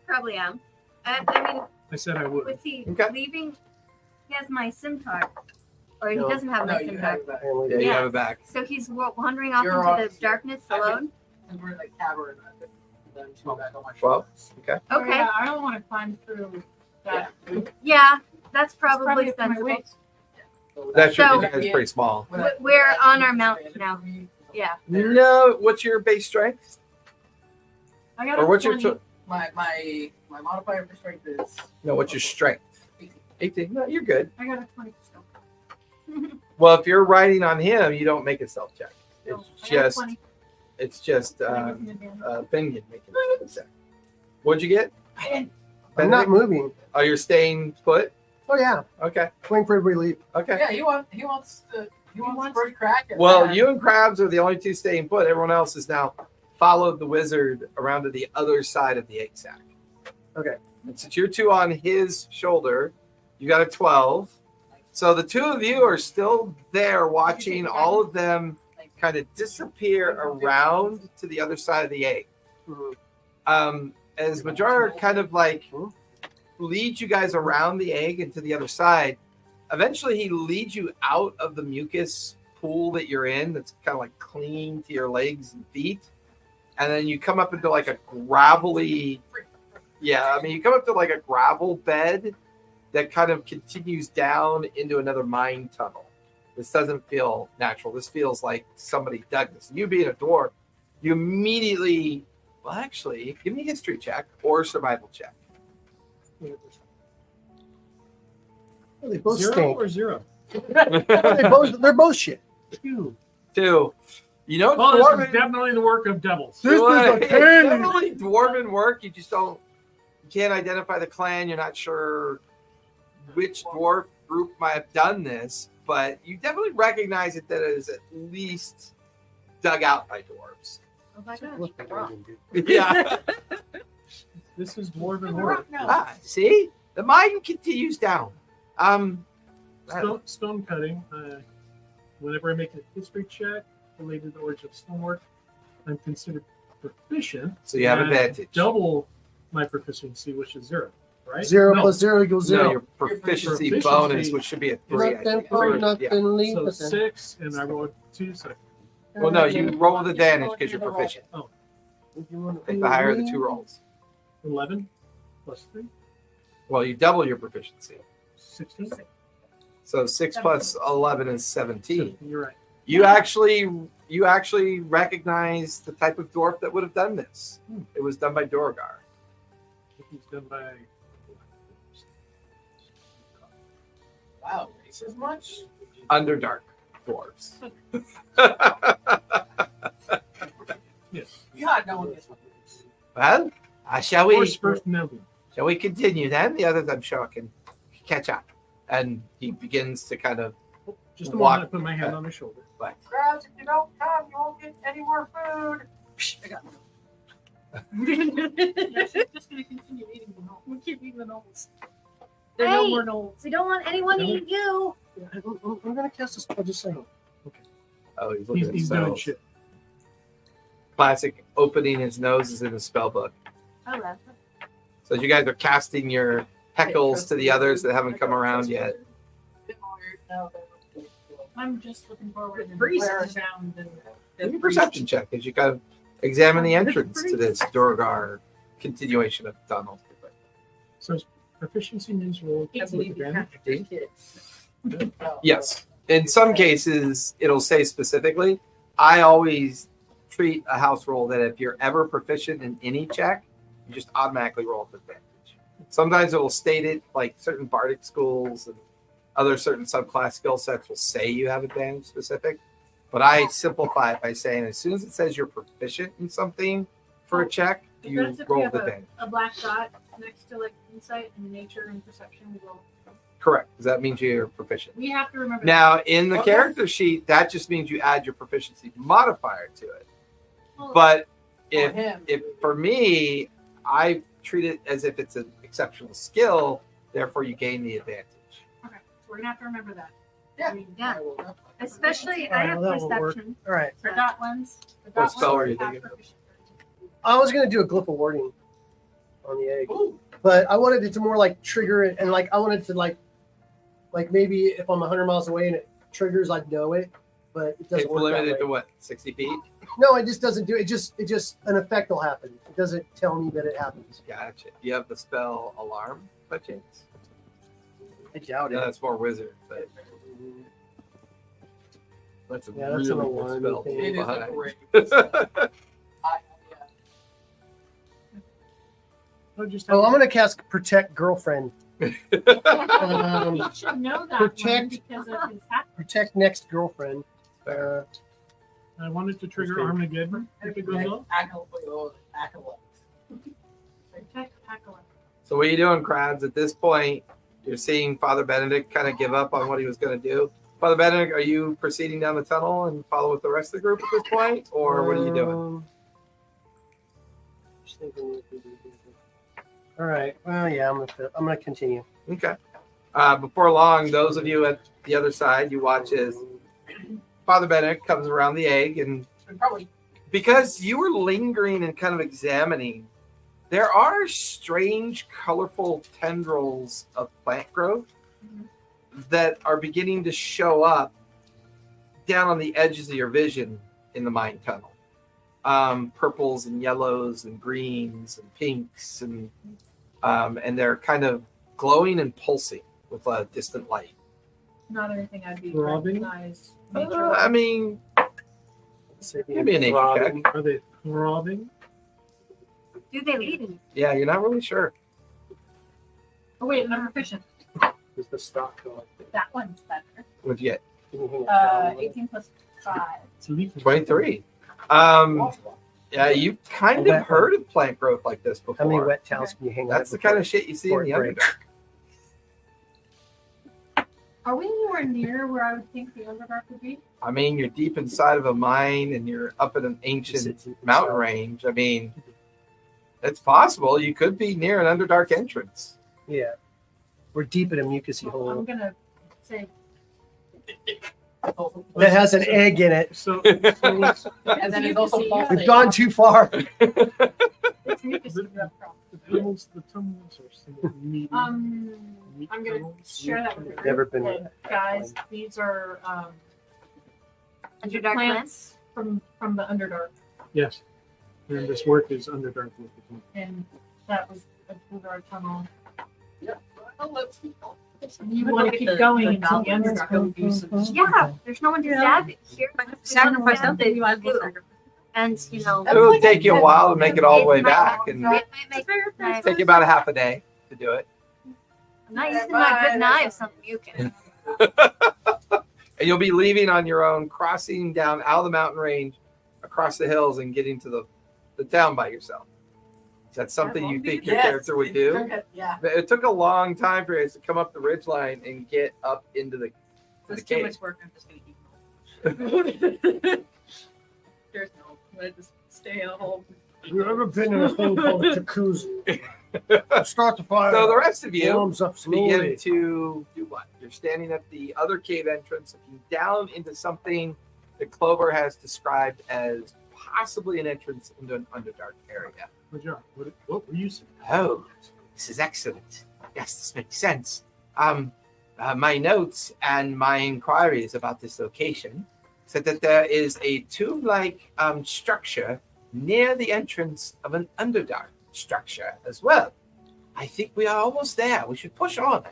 Probably am. I mean, I said I would. was he Okay. leaving? He has my scimitar. Or he No. doesn't have No, my you scimitar. have that. Yeah, you Yeah. have it back. So he's wandering off You're into on- the darkness I alone? And we're in the cavern. And then go back on my 12. shoulders. Oh, Okay. yeah, I don't want to climb through that. Yeah, that's It's probably up to my sensible. waist. So That's So- your it's pretty small. when I- We're on our mount now. Yeah. No, what's your base strength? I got Or a what's your 20. My modifier for strength is no? What's your strength? 18. No, you're good. I got a 20 still. Well, if you're riding on him, you don't make a stealth check. So, It's I got a just 20. Finian making a stealth check. What'd you get? I'm not moving. Oh, you're staying put. Oh yeah, Okay. waiting for everybody to leave. Okay. yeah. He wants the first crack at Well, that. you and Krabs are the only two staying put. Everyone else has now followed the wizard around to the other side of the egg sac. Okay. And since you're two on his shoulder, you got a 12. So the two of you are still there watching all of them kind of disappear around to the other side of the egg. As Majora kind of like leads you guys around the egg and to the other side, eventually he leads you out of the mucus pool that you're in that's kind of like clinging to your legs and feet. And then you come up into like a gravelly, you come up to like a gravel bed that kind of continues down into another mine tunnel. This doesn't feel natural. This feels like somebody dug this. And you being a dwarf, you immediately, well, actually, give me a history check or survival check. They both 0 stink. or 0? They're both shit. 2. 2. You know, Well, this is dwarven, definitely the work of devils. This is a it's candy. definitely dwarven work. You can't identify the clan. You're not sure which dwarf group might have done this, but you definitely recognize it that it is at least dug out by dwarves. Oh my gosh. Yeah. This is dwarven The work. rock knows. See? The mine continues down. Stone cutting. Whenever I make a history check related to the origin of stonework, I'm considered proficient. So you have and advantage. Double my proficiency, which is 0. Right? 0 No. plus 0 equals No, 0. your proficiency Proficiency. bonus, which should be a 3. I Nothing think. for Yeah. nothing, leave So nothing. 6, and I rolled 2. So Well, no, you roll with advantage because you're proficient. Take the higher of the 2 rolls. 11 plus 3, Well, you double your proficiency. 16. So 6 plus 11 is 17. You're right. You actually recognize the type of dwarf that would have done this. It was done by Dorgar. He's done by. Wow, races much? Underdark dwarves. Yes. God, no one gets one. Well, shall Horse we first noble. shall we continue then? The others, I'm sure, can catch up. And he begins to kind of Just a Walk- moment, I put my hand on his shoulder. like, Crowds, if you don't come, you won't get any more food. I got Just gonna continue eating the gnolls. We keep eating the gnolls. There are no Hey. more gnolls. We don't want anyone to eat you. I'm gonna cast a spell. Just saying. oh, he's looking He's at doing spells. shit. Classic opening his nose is in the spell book. I love So you guys are casting your heckles to the others that haven't come around yet. I'm just looking forward to Breeze. sound and Give me a perception check as you kind of examine the entrance to this Dorgar continuation of the tunnel. So proficiency means roll with advantage. Yes. In some cases, it'll say specifically. I always treat a house roll that if you're ever proficient in any check, you just automatically roll with advantage. Sometimes it will state it, like certain bardic schools and other certain subclass skill sets will say you have advantage specific. But I simplify it by saying as soon as it says you're proficient in something for a check, If you that's if we roll have with advantage. a black dot next to like insight and nature and perception, we roll. Correct. Because that means you're proficient. We have to remember Now, in the Okay. character sheet, that just means you add your proficiency modifier to it. that. But For if him. for me, I treat it as if it's an exceptional skill, therefore you gain the advantage. Okay, so we're gonna have to remember that. Yeah. Yeah. Especially, I Alright, have well, that will work. perception. All right. For dot ones. The What dot spell ones are you have thinking? proficiency. I was gonna do a glyph of warding on the egg, Ooh. but I wanted it to more like trigger it, and like I wanted to like maybe if I'm 100 miles away and it triggers, I'd know it, but it doesn't It's work that limited way. to what, 60 feet? No, it just doesn't do it. Just an effect will happen. It doesn't tell me that it happens. Gotcha. You have the spell alarm by chance? I doubt it. No, that's more wizard, but that's a Yeah, that's really an good alarm spell. thing. It is behind. a great. Oh, just Oh, I'm gonna cast protect girlfriend. He should know that Protect- one because of his hat. Protect next girlfriend. I wanted to trigger Armageddon if it goes off. Protect Acolyte. So what are you doing, crowds? At this point, you're seeing Father Benedict kind of give up on what he was going to do. Father Benedict, are you proceeding down the tunnel and follow with the rest of the group at this point, or what are you doing? Just thinking. All right. Well, yeah, I'm gonna continue. Okay. Before long, those of you at the other side, you watch as Father Benedict comes around the egg, and Probably. because you were lingering and kind of examining, there are strange, colorful tendrils of plant growth that are beginning to show up down on the edges of your vision in the mine tunnel. Purples and yellows and greens and pinks and they're kind of glowing and pulsing with a distant light. Not anything I'd be Throbbing? recognize. Nature. I mean, maybe a nature check. Are they throbbing? Do they lead in? Yeah, you're not really sure. Oh wait, and I'm proficient. Is the stock going? That one's better. What'd you get? 18 plus 5. It's leaf. 23. Yeah, you've kind of heard of plant growth like this before. How many wet towels can you hang on? That's the kind of shit you see in the Before it Underdark. Are we anywhere near where I would think the Underdark would be? I mean, you're deep inside of a mine and you're up in an ancient mountain range. I mean, it's possible you could be near an Underdark entrance. Yeah. We're deep in a mucusy I'm hole gonna say that has an egg in it. So, it's And then it's also mucusy. false. We've gone too far. It's mucusy. you have problem. the tunnels are still meaty. I'm gonna share that with you. Never been. Guys, these are Underdark plants from the Underdark, Yes. And this work is Underdark. and that was a through our tunnel. I'll let people. You want to keep going until the end of the Yeah, there's no one to stab it here. Sacrifice Stab something. it, You might as well too. sacrifice. And you know, It'll take you a while to make it all the way back, and it might make take you about a half a day to do it. I'm not using my good knives on the mucus. And you'll be leaving on your own, crossing down out of the mountain range, across the hills, and getting to the town by yourself. Is that something you think your character would do? Yeah. It took a long time for you to come up the ridgeline and get up into the That's cave. too much work. I'm just gonna keep. There's no. I'm gonna just stay at home. You ever been in a thing called a jacuzzi? Start the fire. So the rest of you warms up begin slowly. to do what? You're standing at the other cave entrance, looking down into something that Clover has described as possibly an entrance into an Underdark area. But John, what were you saying? Oh, this is excellent. Yes, this makes sense. My notes and my inquiries about this location said that there is a tomb-like structure near the entrance of an Underdark structure as well. I think we are almost there. We should push on.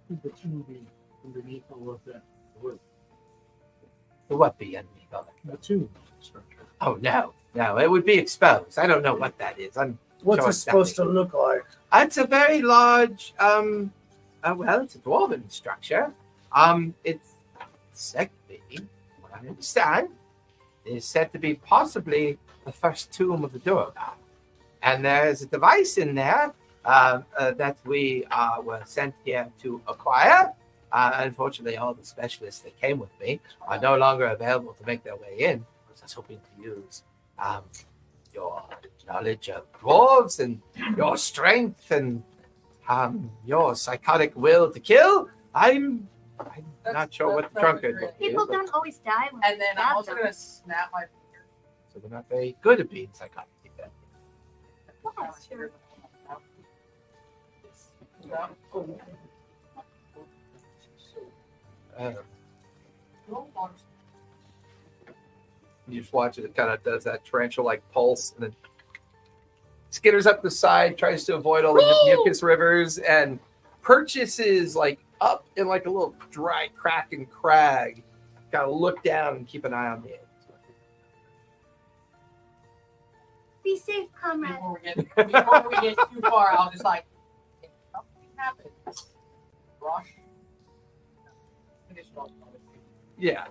The tomb be underneath all of that wood. The what be underneath all that? The tomb structure. Oh, no, it would be exposed. I don't know what that is. What's sure it supposed to exactly. look like? It's a very large, well, it's a dwarven structure. It's said to be, from what I understand, is said to be possibly the first tomb of the Duergar. And there's a device in there that we were sent here to acquire. Unfortunately, all the specialists that came with me are no longer available to make their way in. I was hoping to use your knowledge of dwarves and your strength and your psychotic will to kill. I'm not sure what the drunkard would do. People but- don't always die when And then they I'm stab also them. gonna snap my finger. So they're not very good at being psychotic. Yeah, sure. You just watch it. It kind of does that tarantula-like pulse, and then skitters up the side, tries to avoid all the mucus rivers, and purchases like up in like a little dry crack and crag. Gotta look down and keep an eye on the edge. Be safe, comrade. Before we get too far, I'll just like, if something happens, rush. Finish it off. Yeah.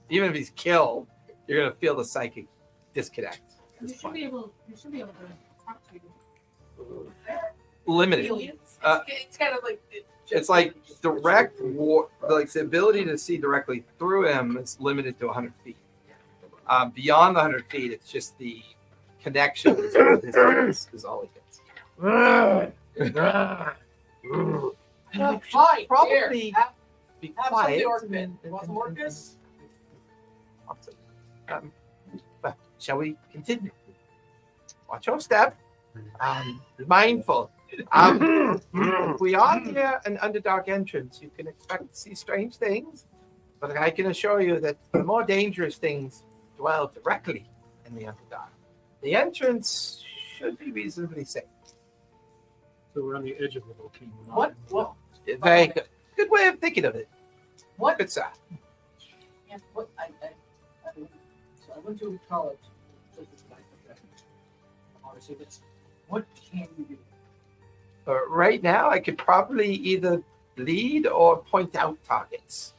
Even if he's killed, you're gonna feel the psychic disconnect. You It's should be fine. able to talk to you. Limited. It's kind of like It's like direct war, like the ability to see directly through him is limited to 100 feet. Beyond the 100 feet, it's just the connection with his eyes is all he gets. Fine. Probably Here, be have some of quiet. the Orcus. You want some Orcus? Well, shall we continue? Watch your step. Be mindful. If we are near an Underdark entrance, you can expect to see strange things, but I can assure you that the more dangerous things dwell directly in the Underdark. The entrance should be reasonably safe. So we're on the edge of the volcano. What? Very good. Good way of thinking of it. What? Good, sir. Yeah, what? So I went to college. Obviously, what can you do? Right now, I could probably either lead or point out targets.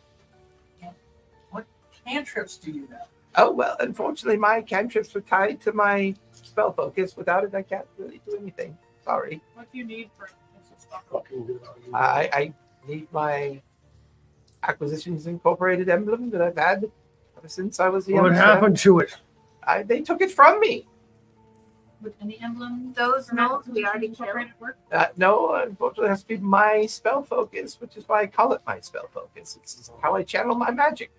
What cantrips do you know? Oh, well, unfortunately, my cantrips were tied to my spell focus. Without it, I can't really do anything. Sorry. What do you need for stuff? I need my Acquisitions Incorporated emblem that I've had ever since I was a young What happened to it? They took it from me. With any emblem? Those gnolls we already killed. Work? No, unfortunately, it has to be my spell focus, which is why I call it my spell focus. It's how I channel my magic.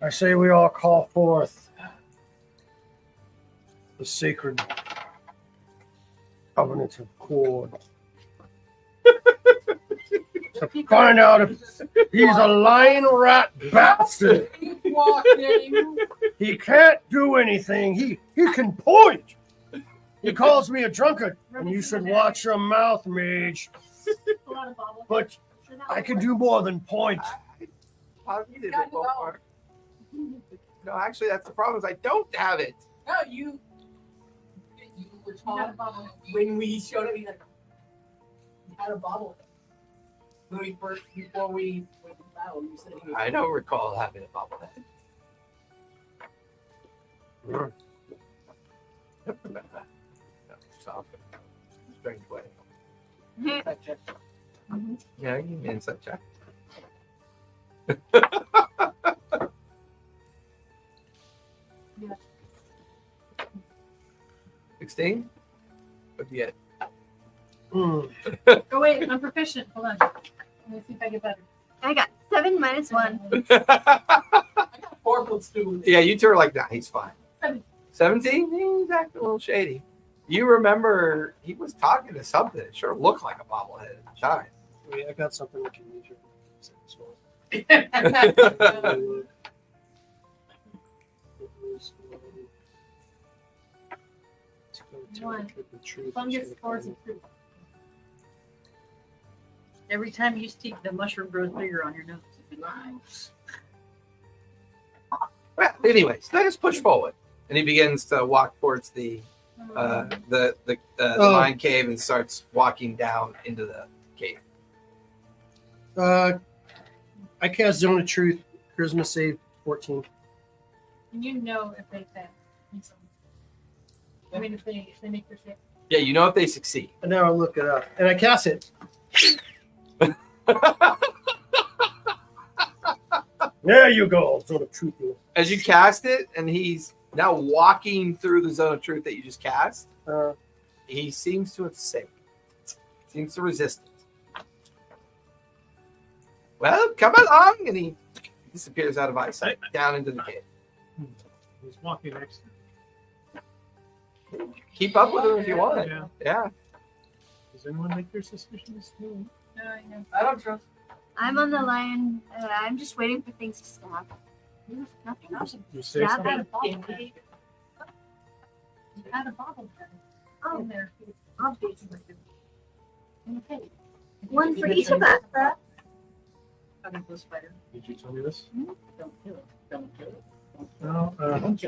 I say we all call forth the sacred covenant of cord to find out if he's a lying rat bastard. Keep walking. He can't do anything. He can point. He calls me a drunkard, and you should watch your mouth, mage. Pull out a bottle. But I can do more than point. Positive Got both it. are. No, actually, that's the problem. Is I don't have it. No, you were You had a taught bottle. when we showed up. You had a bottle. When we first before we went to battle, you said he was. I don't recall having a bobblehead. Don't remember. No, soft. Strange way. That check. Yeah, you mean such a. 16? What'd you get? Oh wait, I'm proficient. Hold on. Let me see if I get better. I got 7 minus 1. I got 4 plus 2. Yeah, you two are like, nah, he's fine. 17. 17? He's acting a little shady. You remember he was talking to something. It sure looked like a bobblehead at the time. Wait, I got something that can use your. One. Fungus spores and fruit. Every time you speak, the mushroom grows bigger on your nose. Nice. Well, anyways, let us push forward. And he begins to walk towards the mine cave and starts walking down into the cave. I cast Zone of Truth. Charisma save 14. And you know if they fail. I mean, if they make their save. Yeah, you know if they succeed. And now I'll look it up. And I cast it. There you go. Zone of Truth. As you cast it, and he's now walking through the zone of truth that you just cast, he seems to have saved. Seems to resist it. Well, come along, and he disappears out of eyesight down into the cave. He's walking next to me. Keep up with him if you want. Yeah. Yeah. Does anyone make their suspicions? No. I don't trust. I'm on the line. I'm just waiting for things to stop. Nothing else. You say Yeah, something? Had a bottle. You had a bottle Oh, in there. obviously. Okay. One for each of us. Spider. Did you tell me this? Don't kill it. Don't kill it. No.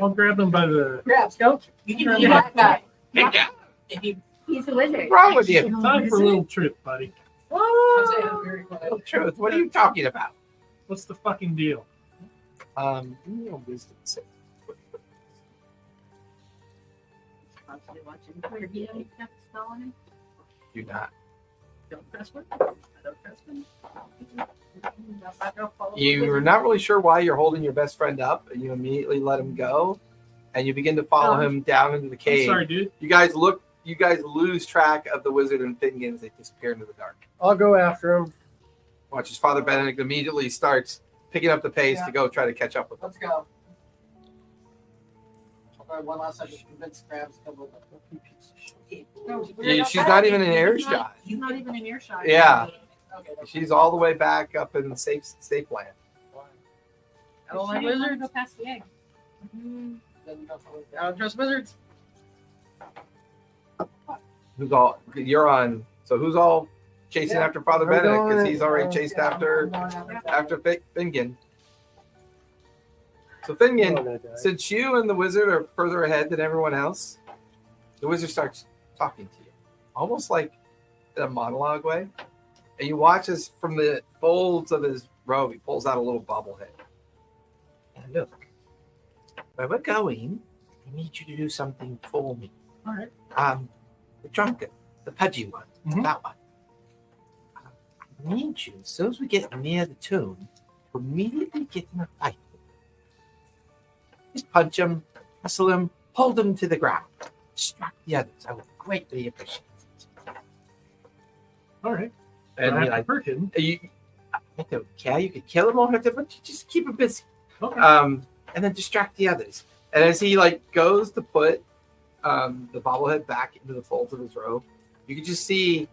I'll grab them by the. Grabs, don't you? You can Yeah. have that. Yeah. If you, He's a wizard. What's wrong with you? Time for a little truth, buddy. I'm saying I'm very quiet. Truth. What are you talking about? What's the fucking deal? Give me a wisdom save. Constantly watching. Where do you have a spell on it? Do not. Don't press one. I don't press one. I don't follow the You're wizard. not really sure why you're holding your best friend up, and you immediately let him go, and you begin to follow him down into the I'm cave. sorry, dude. You guys lose track of the wizard and Finnegan as they disappear into the dark. I'll go after him. Watch as Father Benedict immediately starts picking up the pace to go try to catch up with them. Let's go. Alright, one last second. Convince Grabs to come with us. You piece of shit. Yeah, she's not even in earshot. He's not even in earshot. Yeah. Okay, that's She's all the way back up in safe land. fine. I don't like She didn't want to wizards. go past the egg. Then go for it. I don't trust wizards. Who's all chasing Yeah. after Father I'm Benedict going because he's already chased Yeah, after I'm going after- Finnegan. So Finnegan, I'm gonna die. since you and the wizard are further ahead than everyone else, the wizard starts talking to you, almost like in a monologue way. And you watch as from the folds of his robe, he pulls out a little bobblehead. And look, where we're going, I need you to do something for me. All right. The drunkard, the pudgy one, Mhm. that one. I need you, as soon as we get near the tomb, to immediately get in a fight. Just punch him, hustle him, hold him to the ground. Distract the others. I would greatly appreciate it. All right. And I you're have like, to hurt him. I don't care. You could kill him or hurt him, but you just keep him busy. Okay. And then distract the others. And as he goes to put the bobblehead back into the folds of his robe, you can just see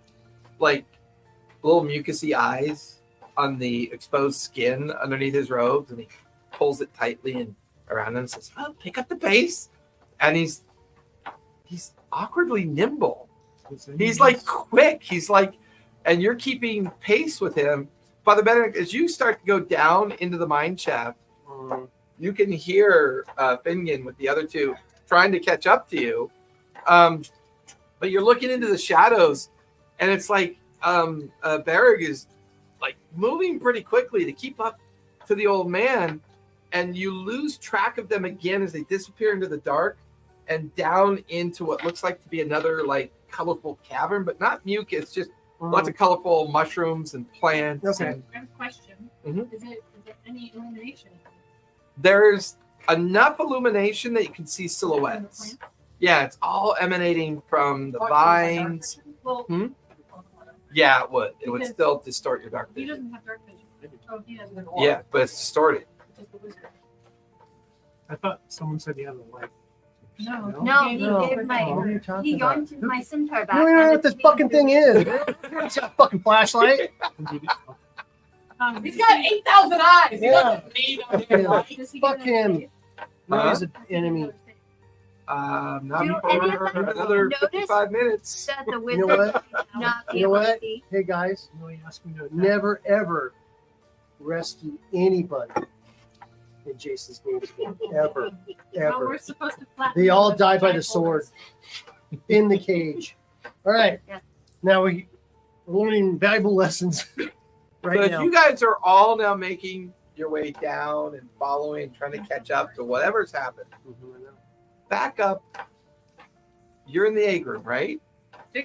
little mucusy eyes on the exposed skin underneath his robes, and he pulls it tightly and around him and says, "Oh, pick up the pace." And he's he's awkwardly nimble. He's like quick. He's like, and you're keeping pace with him. Father Benedict, as you start to go down into the mine shaft, you can hear Finnegan with the other two trying to catch up to you. But you're looking into the shadows, and it's like Berg is like moving pretty quickly to keep up to the old man, and you lose track of them again as they disappear into the dark and down into what looks like to be another like colorful cavern, but not mucus, just lots of colorful mushrooms and plants. Okay. And I have a question. Mhm. Is there any illumination? there's enough illumination that you can see silhouettes. Yeah, it's all emanating from the vines. Well, Hmm? Yeah, it would. It would Because- still distort your dark he vision. doesn't have dark vision. Oh, he has an Yeah, but it's distorted. Just the wizard. I thought someone said he had a light. No. No, he he gave No. gave What my are you talking he about? yoinked my centaur back. You don't even know and what this it's fucking thing is. being- It's a fucking flashlight. He's got 8,000 eyes. He Yeah. doesn't need a Yeah. light. Does he Fuck get another him. save? No, he's an enemy. Not Do any of them another notice 55 minutes. That the You wizard know what? would not be You know able to what? see. Hey guys, No, he asked me to attack. never ever rescue anybody in Jason's game ever, Well, ever. we're supposed to flatten They all the die by the blindfolders. sword in the cage. All right, Yeah. now we're learning valuable lessons right So as now. you guys are all now making your way down and following, trying to catch up to whatever's happened. Back up. You're in the egg room, right?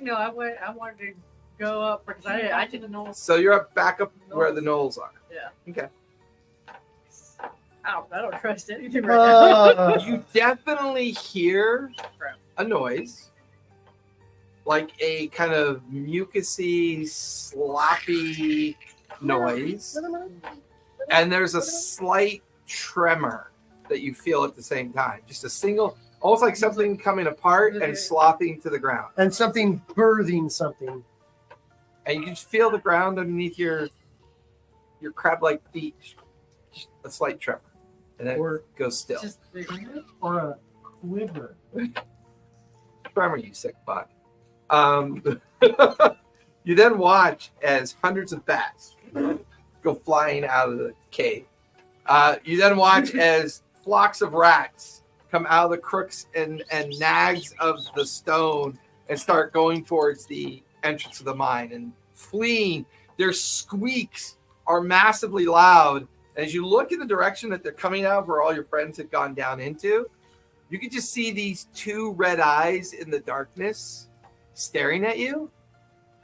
No, I wanted to go up because I didn't know. So you're up back up where the knolls are. Yeah. Okay. I don't trust anything right now. You definitely hear a noise, like a kind of mucusy, sloppy noise, and there's a slight tremor that you feel at the same time. Just a single, almost like something coming apart and slopping to the ground, And something birthing something. and you can just feel the ground underneath your crab-like feet. Just a slight tremor, and then Or- it goes still. Just Or a quiver. Tremor, you sick fuck. You then watch as hundreds of bats go flying out of the cave. You then watch as flocks of rats come out of the crooks and nags of the stone and start going towards the entrance of the mine and fleeing. Their squeaks are massively loud. As you look in the direction that they're coming out of, where all your friends had gone down into, you can just see these two red eyes in the darkness staring at you.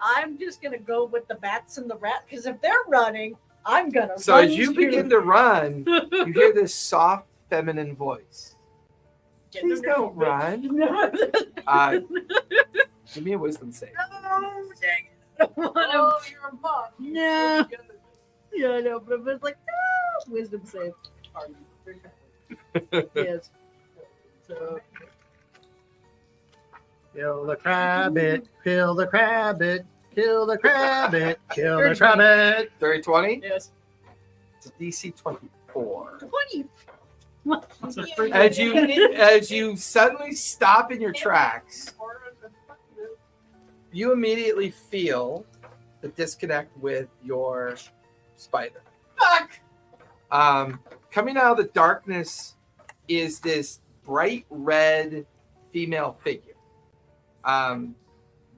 I'm just gonna go with the bats and the rat because if they're running, I'm gonna. So run as you too. begin to run, you hear this soft feminine voice. Get Please them to- don't run. No. Give me a wisdom save. Oh, dang it. I don't want Oh, you're a muck. No. Yeah, I know, but it's like, no. Wisdom save. Yes. So, Kill the crabbit, kill the crabbit, kill the crabbit, kill the crabbit. 30-20? yes. It's a DC 24. 20. As you suddenly stop in your tracks, you immediately feel the disconnect with your spider. Fuck. Coming out of the darkness is this bright red female figure.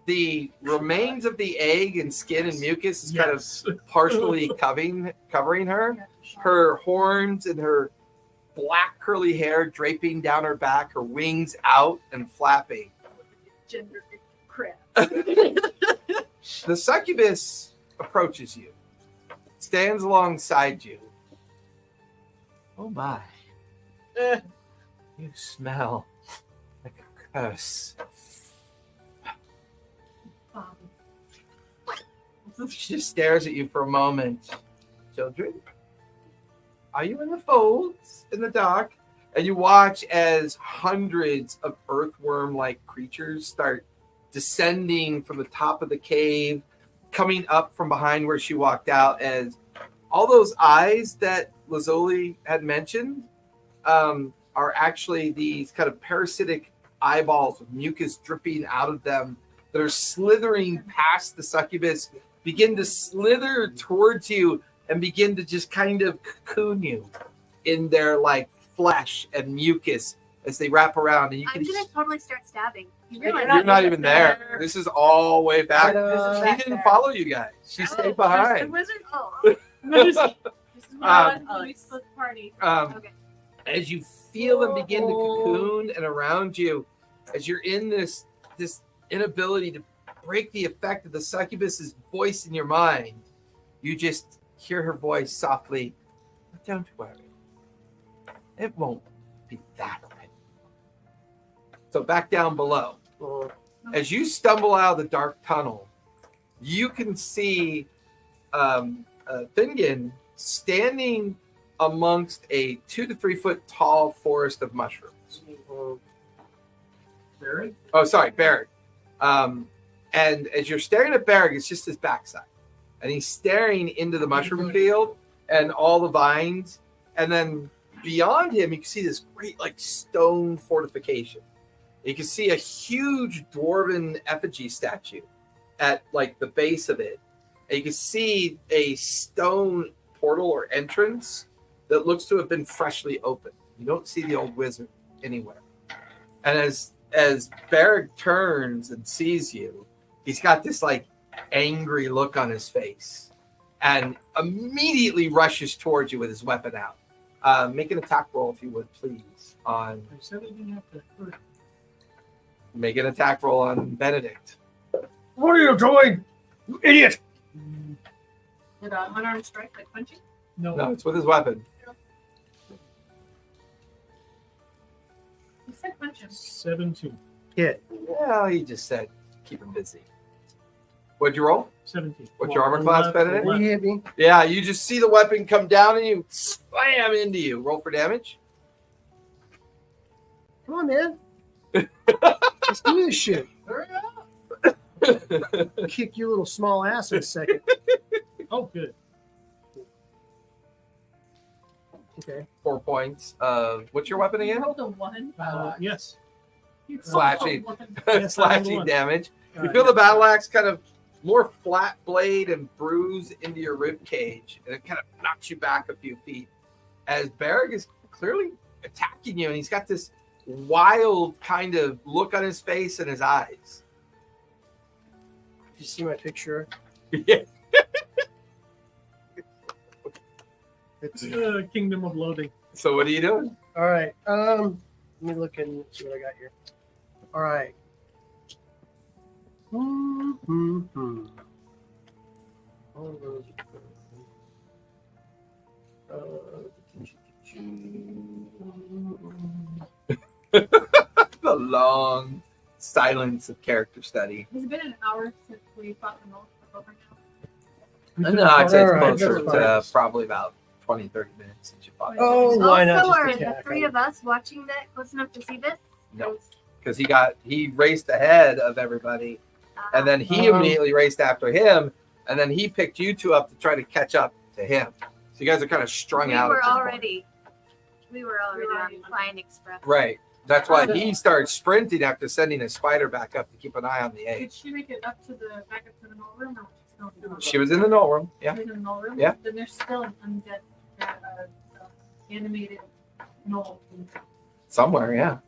The remains of the egg and skin and mucus is kind of Yes. partially covering her. Her horns and her black curly hair draping down her back, her wings out and flapping. Gender crap. The succubus approaches you, stands alongside you. Oh my, you smell like a curse. She just stares at you for a moment. Children, are you in the folds in the dark? And you watch as hundreds of earthworm-like creatures start descending from the top of the cave, coming up from behind where she walked out, as all those eyes that Lazuli had mentioned are actually these kind of parasitic eyeballs with mucus dripping out of them that are slithering past the succubus, begin to slither towards you and begin to just kind of cocoon you in their like flesh and mucus as they wrap around. And you I'm can gonna totally start stabbing. You realize you're not even there. This is all way back. Ta-da. She didn't follow you guys. She stayed behind. Wizard. Oh, This is Um, what we split the party. okay. As you feel them begin to cocoon and around you, as you're in this inability to break the effect of the succubus's voice in your mind, you just hear her voice softly, "Don't worry. It won't be that way." So back down below. As you stumble out of the dark tunnel, you can see Fingon standing amongst a 2 to 3 foot tall forest of mushrooms. Barry? Oh, sorry, Barrett. And as you're staring at Barrett, it's just his backside. And he's staring into the mushroom field and all the vines. And then beyond him, you can see this great like stone fortification. You can see a huge dwarven effigy statue at like the base of it. And you can see a stone portal or entrance that looks to have been freshly opened. You don't see the old wizard anywhere. And as Barrick turns and sees you, he's got this like angry look on his face and immediately rushes towards you with his weapon out. Make an attack roll if you would, please. I said I didn't have to hurt. Make an attack roll on Benedict. What are you doing, you idiot? Did unarmed strike like punching? No. No, it's with his weapon. You said punch him. 17. Hit. Well, he just said keep him busy. What'd you roll? 17. What's your armor class, Benedict? You hit me. Yeah, you just see the weapon come down and you slam into you. Roll for damage. Come on, man. Let's do this shit. Hurry up. I'll kick your little small ass in a second. Oh, good. Okay. 4 points of what's your weapon You again? rolled a 1. Yes. You rolled a Slashing. 1. Yes, Slashing one. damage. You Alright. feel the battle axe kind of more flat blade and bruise into your rib cage, and it kind of knocks you back a few feet. As Barrick is clearly attacking you, and he's got this wild kind of look on his face and his eyes. Did you see my picture? Yeah. It's Kingdom of Loathing. So what are you doing? all right. Let me look and see what I got here. All right. All those. The long silence of character study. Has it been an hour since we fought the most over No, now? I'd say it's All right, closer that's to probably about 20, 30 minutes since you fought. Oh, why not Also, are just the attack? three of us watching that close enough to see this? No, because he raced ahead of everybody, and then he immediately raced after him, and then he picked you two up to try to catch up to him. So you guys are kind of strung we out. were at this point. already on Flying Express. Right. That's why he started sprinting after sending a spider back up to keep an eye on the egg. Did she make it up to the back up to the null room, or was she still in the null She was in the null room. Yeah. room? In the null room? Yeah. Then there's still an undead, animated null. Somewhere, yeah.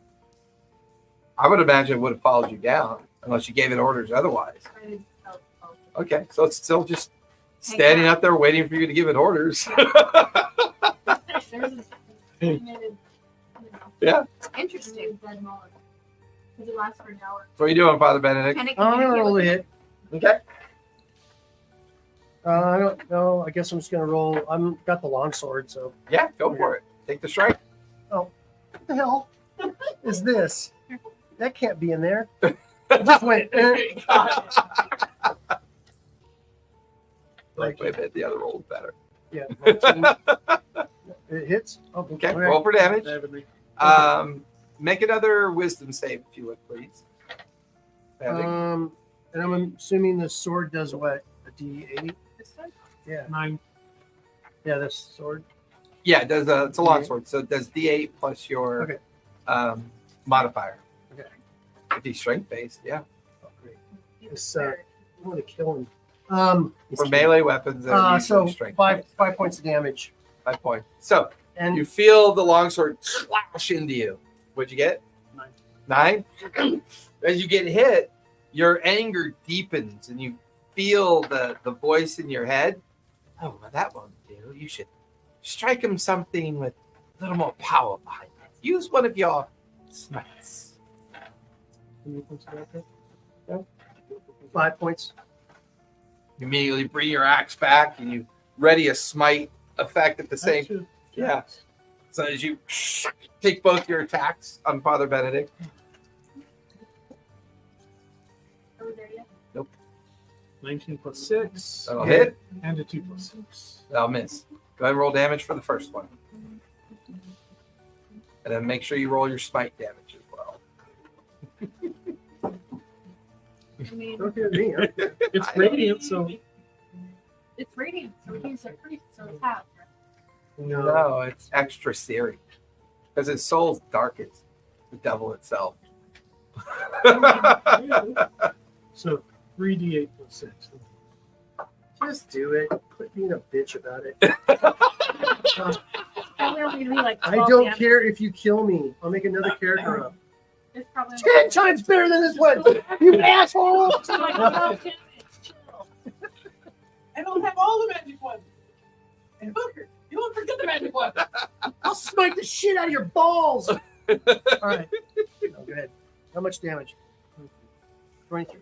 I would imagine it would have followed you down unless you gave it orders otherwise. I didn't tell- Okay, so it's still just standing up there waiting for you to give it orders. There's this animated, Yeah. Interesting. dead null. Does it last for an hour? What are you doing, Father Benedict? Can it I'm gonna communicate roll a with hit. Okay. I don't know. I guess I'm just gonna roll. I'm got the longsword, so Yeah, go for it. Take the strike. what the hell is this? That can't be in there. It just went. Like, wait a minute, the other roll's better. Yeah. 19. It hits. Oh, Okay, all roll for damage. Definitely. Make another wisdom save, if you would, please. Benedict. And I'm assuming the sword does what? A D8? This one? Yeah. 9. Yeah, this sword. Yeah, it does. It's a longsword, so it does D8 plus your Okay. modifier. If he's strength based, yeah. Oh, great. He's It's, prepared. I want to kill him. For melee weapons, they're So usually strength. five points of damage. 5 points. So And you feel the longsword slash into you. What'd you get? 9. As you get hit, your anger deepens, and you feel the voice in your head. Oh, well, that won't do. You should strike him something with a little more power behind it. Use one of your smites. 5 points. You immediately bring your axe back, and you ready a smite effect at the same. Yeah. So as you take both your attacks on Father Benedict. Are we there yet? 19 plus 6. That'll hit. And a 2 plus 6. That'll miss. Go ahead and roll damage for the first one. And then make sure you roll your smite damage as well. I mean, Don't do me. Huh? It's radiant, so it's radiant, so it means they're pretty, so it's half. No, it's extra searing. Because his soul's dark as the devil itself. so 3d8 plus 6. Just do it. Quit being a bitch about it. Probably only gonna be like I 12 don't damage. care if you kill me. I'll make another character up. It's probably 10 times better than this one. You asshole! It's like 12 damage. Chill. I don't have all the magic ones. And Booker, you don't forget the magic one. I'll smite the shit out of your balls. All right. No, go ahead. How much damage? 23.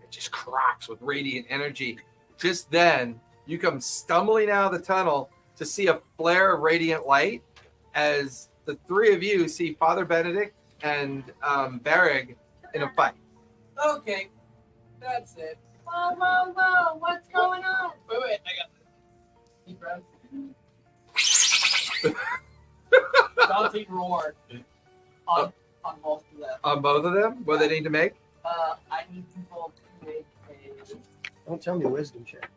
It just cracks with radiant energy. Just then, you come stumbling out of the tunnel to see a flare of radiant light as the three of you see Father Benedict and Barrig in a fight. Okay, that's it. Whoa, whoa, whoa! What's going on? Wait, I got this. Deep breath. Bounty roar on both of them. On both of them? What do they need to make? I need people to make Don't tell me wisdom check.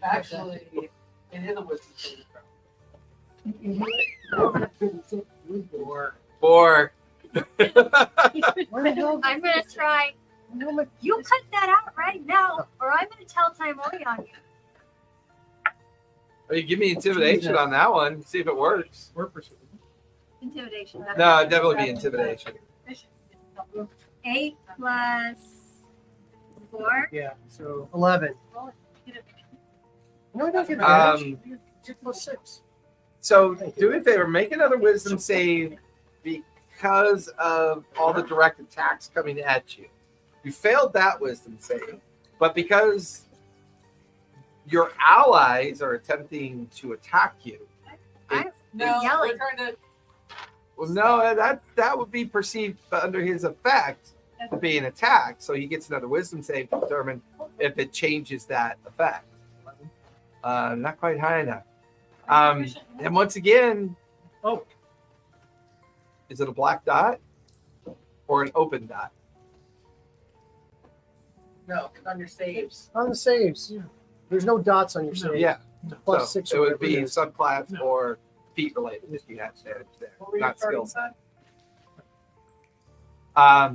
actually, it is a wisdom saving throw. 4. Where the hell? I'm gonna try. You cut that out right now, or I'm gonna tell Timori on you. Oh, you give me intimidation on that one. See if it works. Or persuasion. Intimidation. No, it'd definitely be intimidation. 8 plus 4. Yeah, so 11. No, I don't get Um, damage. 2 plus 6. So do me a favor, make another wisdom save because of all the direct attacks coming at you. You failed that wisdom save, but because your allies are attempting to attack you, No, Yelling. we're trying to. well, no, that would be perceived under his effect to be an attack. So he gets another wisdom save to determine if it changes that effect. Not quite high enough. And once again, Oh, is it a black dot or an open dot? No, it's on your saves. On the saves. Yeah. There's no dots on your saves. Yeah. Plus So 6 it or would whatever be it is. subclass No. or feat related if you had advantage there, What were you not starting skill set. at?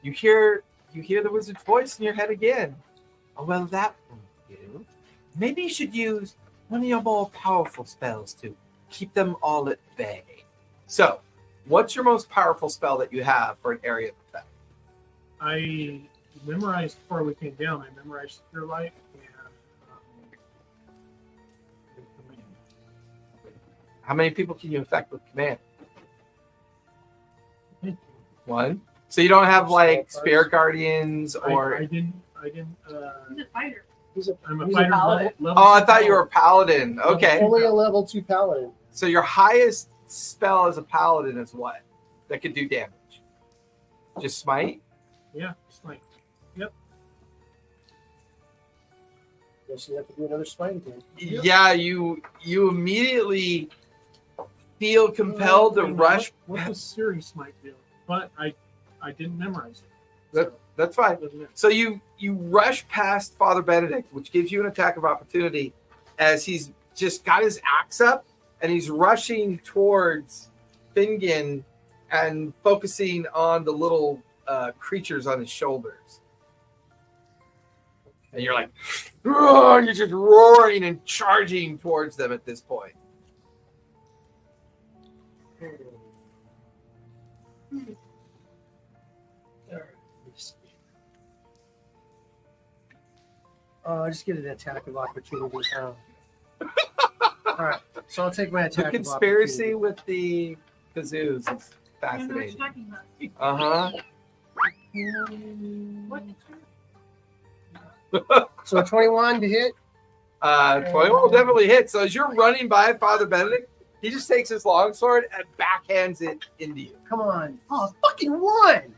You hear the wizard's voice in your head again. Oh well, that won't do. Maybe you should use one of your more powerful spells to keep them all at bay. So, what's your most powerful spell that you have for an area of effect? I memorized before we came down. I memorized Secure Light and Command. How many people can you affect with command? One. So you don't have like spirit guardians or. I didn't. He's a fighter. I'm a He's a fighter paladin. level Oh, I thought you were a paladin. Okay. Only a level 2 paladin. So your highest spell as a paladin is what? That could do damage. Just smite? Yeah, it's like Guess you have to do another smite again. Yep. Yeah, you immediately feel compelled to rush. What does Siri Smite do? But I didn't memorize it. That's fine. It doesn't matter. So you rush past Father Benedict, which gives you an attack of opportunity as he's just got his axe up and he's rushing towards Fingen and focusing on the little creatures on his shoulders. And you're like, "Roar!" You're just roaring and charging towards them at this point. Just get an attack of opportunity now. All right, so I'll take my The attack. conspiracy with the kazoos is I know what fascinating. you're talking about. What? So a 21 to hit. 21 will definitely hit. So as you're running by Father Benedict, he just takes his longsword and backhands it into you, Come on. Oh, fucking 1.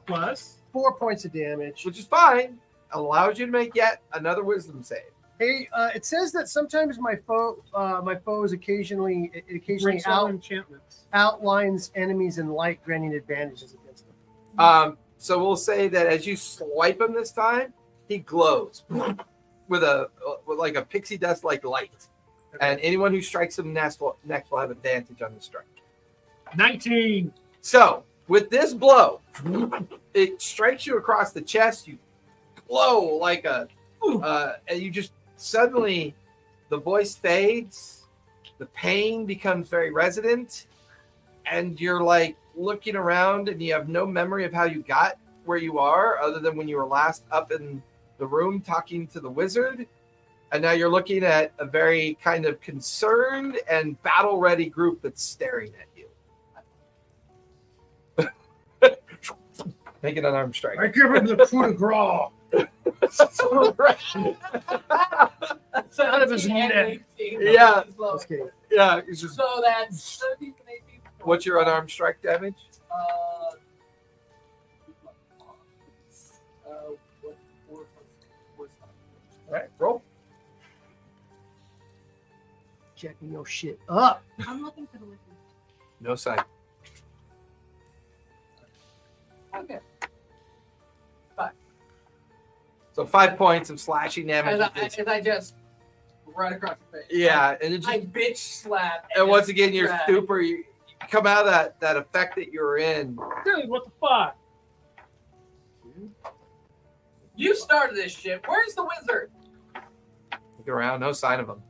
Plus, 4 points of damage. which is fine. Allows you to make yet another wisdom save. Hey, it says that sometimes my foes occasionally breaks all enchantments. outlines enemies in light, granting advantages against them. So we'll say that as you swipe him this time, he glows with like a pixie dust like light, and anyone who strikes him next will have advantage on the strike. 19. So with this blow, it strikes you across the chest. You glow like a, and you just suddenly, the voice fades, the pain becomes very resident, and you're like looking around, and you have no memory of how you got where you are, other than when you were last up in the room talking to the wizard. And now you're looking at a very kind of concerned and battle-ready group that's staring at you. Make an unarmed strike. I give him the coup de grace. Out of his neck. Yeah. Just kidding. Yeah, it's just, So that's 13 and 18. what's your unarmed strike damage? All right, roll. Checking your shit up. I'm looking for the wizard. No sight. Okay. So 5 points of slashing damage. As I just right across the face. Yeah, and it just, I bitch slap. and once again, your drag. stupor, you come out of that effect that you're in. Dude, what the fuck? You started this shit. Where's the wizard? Look around, no sign of him.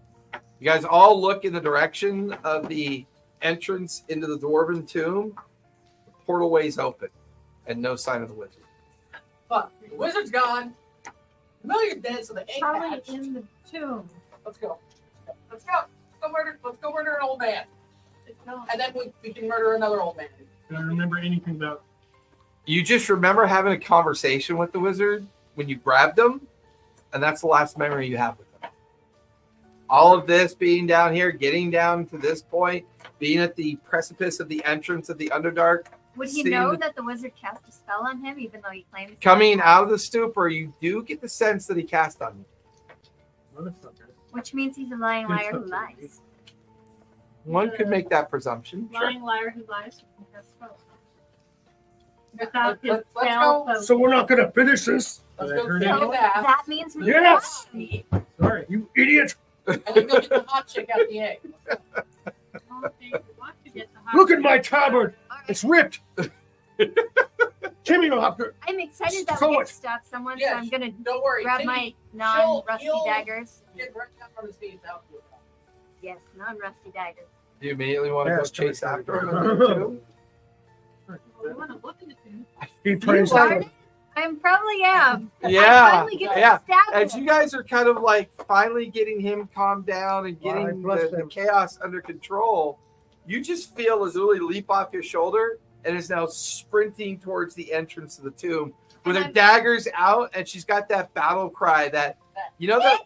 You guys all look in the direction of the entrance into the dwarven tomb. The portal way's open, and no sign of the wizard. Fuck. The wizard's gone. Familiar's dead, so the egg Probably hatched. in the tomb. Let's go. Let's go. Let's go murder an old man. And then we can murder another old man. Do I remember anything about? You just remember having a conversation with the wizard when you grabbed him, and that's the last memory you have with him. All of this being down here, getting down to this point, being at the precipice of the entrance of the Underdark, Would he seeing know the- that the wizard cast a spell on him, even though he claims coming out of the stupor, you do get the sense that he cast on you. Motherfucker. Which means he's a lying liar who lies. One could make that presumption. Sure. Lying liar who lies. That's spells. Let's his go. spell focus. So we're not gonna finish this. Let's Did I go hurt take a anyone? bath. That means we Yes! Sorry. You idiot! And then go get the hot chick out the egg. Oh, they want to get the hot Look at chick. my tabard. All right. It's ripped. Timmy will have to. I'm excited that So we what? get to stop someone, Yes. so I'm gonna Don't worry. grab Timmy, my non-rusty he'll- daggers. Get right down on his knees out. Yes, non-rusty daggers. Do you immediately want to Yeah, go it's chase true. after him in the tomb? We want to look in the tomb. He You prays started? like I probably am. I Yeah, finally get yeah. to stab As him. you guys are kind of like finally getting him calmed down and getting Alright, bless the him. chaos under control, you just feel Azuli leap off your shoulder and is now sprinting towards the entrance of the tomb with her And I'm- daggers out, and she's got that battle cry that, you know, that,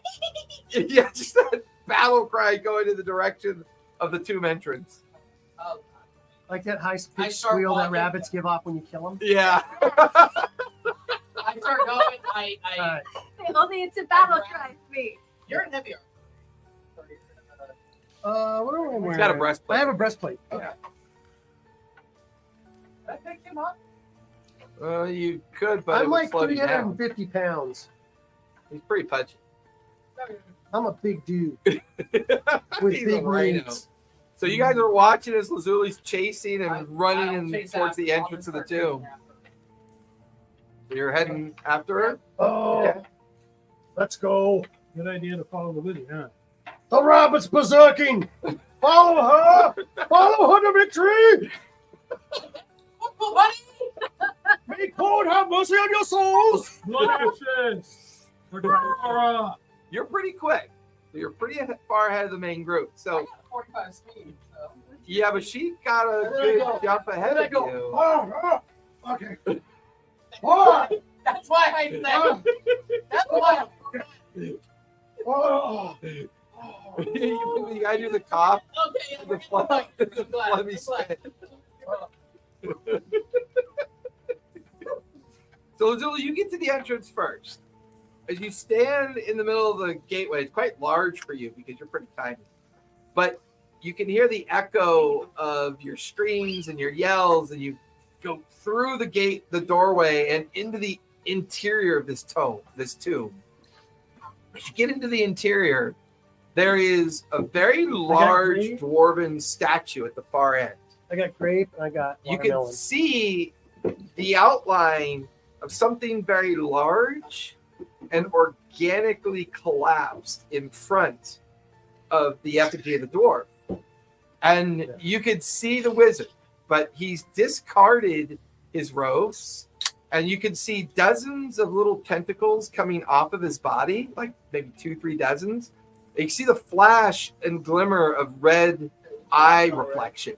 yeah, just that battle cry going in the direction of the tomb entrance. like that high I speed start squeal that walking. rabbits give off when you kill them. Yeah. I start going. I Only it's a battle cry for me. you're in heavier. What am I wearing? He's got a breastplate. I have a breastplate. I picked him up. You could, but it I'm would like slow you down. 350 pounds. He's pretty punchy. I'm a big dude with He's big a rhino. wings. So you guys are watching as Lazuli's chasing and running towards the entrance of the tomb. So you're heading after her? Oh, Okay. let's go. Good idea to follow the Liddy, huh? The rabbit's berserking. Follow her. Follow her to victory. May God have mercy on your souls. Lions! Mordora! You're pretty quick. So you're pretty far ahead of the main group. So 45 speed, so. yeah, but she got a There you good go. jump ahead There of you go. you. Okay. Oh, That's why I said. That's why. oh. You gotta do the cough, Okay, yeah, the we're phlegm, gonna the glad, phlegmy glad. spit. So Lazuli, you get to the entrance first. As you stand in the middle of the gateway, it's quite large for you because you're pretty tiny. But you can hear the echo of your screams and your yells, and you go through the gate, the doorway, and into the interior of this tomb. As you get into the interior, there is a very large green. dwarven statue at the far end. I got grape. I got You can watermelon. see the outline of something very large and organically collapsed in front of the effigy of the dwarf. And you could see the wizard, but he's discarded his robes, and you can see dozens of little tentacles coming off of his body, like maybe 2-3 dozens. You can see the flash and glimmer of red eye reflection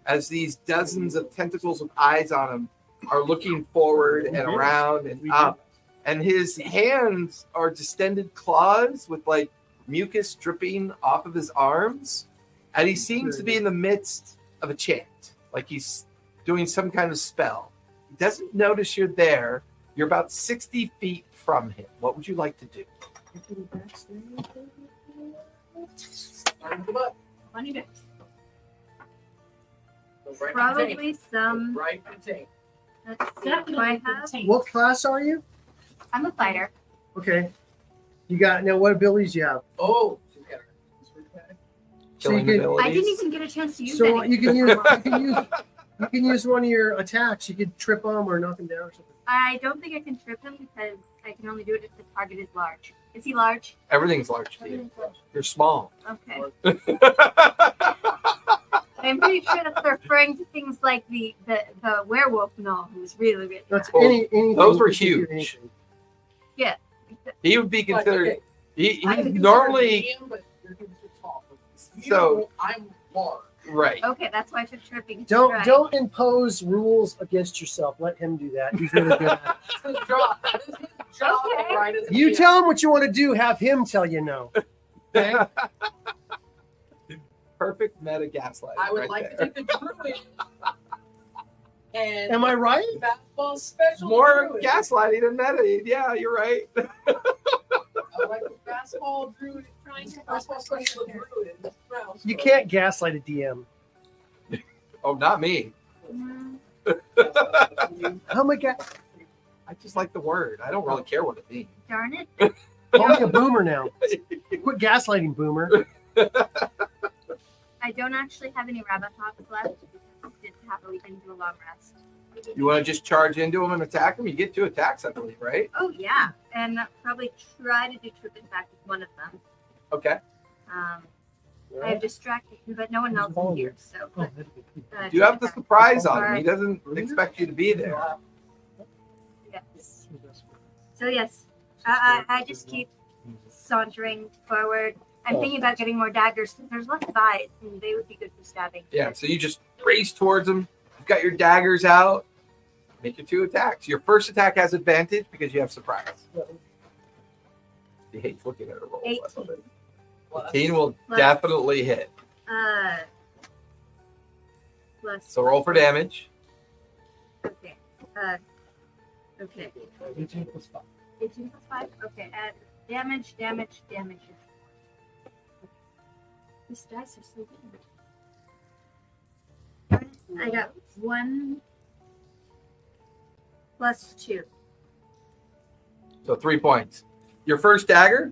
as these dozens of tentacles with eyes on them are looking forward and around and up. And his hands are distended claws with like mucus dripping off of his arms. And he seems to be in the midst of a chant, like he's doing some kind of spell. He doesn't notice you're there. You're about 60 feet from him. What would you like to do? Funny bits. Probably some. Right contain. Let's see. Do I have? What class are you? I'm a fighter. Okay. You got now. What abilities you have? Oh. So you Killing can- abilities? I didn't even get a chance to use So any. you can use one of your attacks. You could trip them or knock them down or something. I don't think I can trip him because I can only do it if the target is large. Is he large? Everything's large to you. You're small. Okay. I'm pretty sure that's referring to things like the werewolf gnoll who's really, really That's Well, anything. those were you can do huge. anything. He would be considered. Okay. He's I can do normally medium, but you're too tall. So- I'm large. right. Okay, that's why I took tripping. Don't impose rules against yourself. Let him do that. He's really good at That's his job. That is his job, Okay. right? as a it. You DM. tell him what you want to do. Have him tell you no. Okay? Perfect meta gaslighting. I would right like there. to take the druid and Am I right? fastball special. More druid. gaslighting than meta. Yeah, you're right. I would like the fastball druid. Fastball special druid. in this round. You can't gaslight a DM. Oh, not me. Mm, Oh my god! I just like the word. I don't really care what it means. darn it. Call me a boomer now. Quit gaslighting, boomer. I don't actually have any rabbit hops left. I did happily didn't do a long rest. You want to just charge into him and attack him? You get 2 attacks, I believe, right? Oh yeah, and probably try to do trip attack with one of them. Okay. I have distracted, but no one else is here. So, Oh, Do you have the surprise on him? He doesn't expect you to be there. yes. So yes, I just keep sauntering forward. I'm thinking about getting more daggers because there's lots of eyes, and they would be good for stabbing. Yeah, so you just race towards him. You've got your daggers out. Make your 2 attacks. Your first attack has advantage because you have surprise. He hates looking at a roll. 18. 18 will Plus- definitely hit. Plus. So roll for damage. Okay. Okay. 18 plus 5. 18 plus 5? Okay. Damage. These dice are so good. I got 1 plus 2. So 3 points. Your first dagger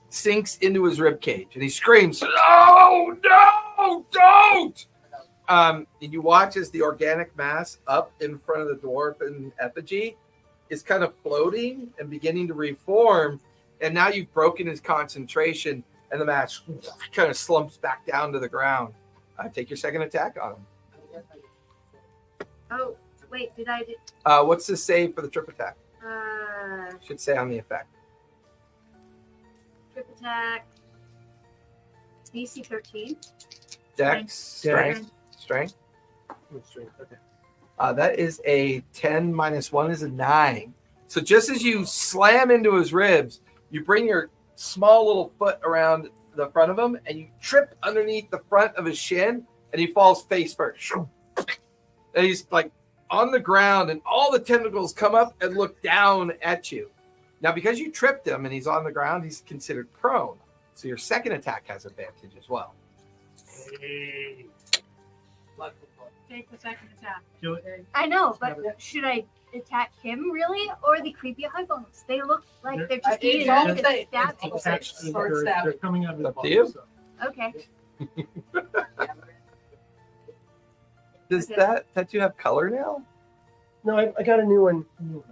sinks into his rib cage, and he screams, "Oh no!" no, don't! And you watch as the organic mass up in front of the dwarf in effigy is kind of floating and beginning to reform. And now you've broken his concentration, and the mass kind of slumps back down to the ground. Take your second attack on him. Oh, wait, did I? What's the save for the trip attack? Should say on the effect. Trip attack. DC 13. Dex, strength. Okay. That is a 10 minus 1 is a 9. So just as you slam into his ribs, you bring your small little foot around the front of him and you trip underneath the front of his shin and he falls face first. And he's like on the ground and all the tentacles come up and look down at you. Now, because you tripped him and he's on the ground, he's considered prone. So your second attack has advantage as well. Hey. Take the second attack. Kill it. I know, but should I attack him really or the creepy eyeballs? They look like they're just It's eating all me the to same. stab me. It's Attached, Sword they're stabbing. coming out of his Up to body. you. So. Okay. Does Okay. that tattoo have color now? No, I got a new one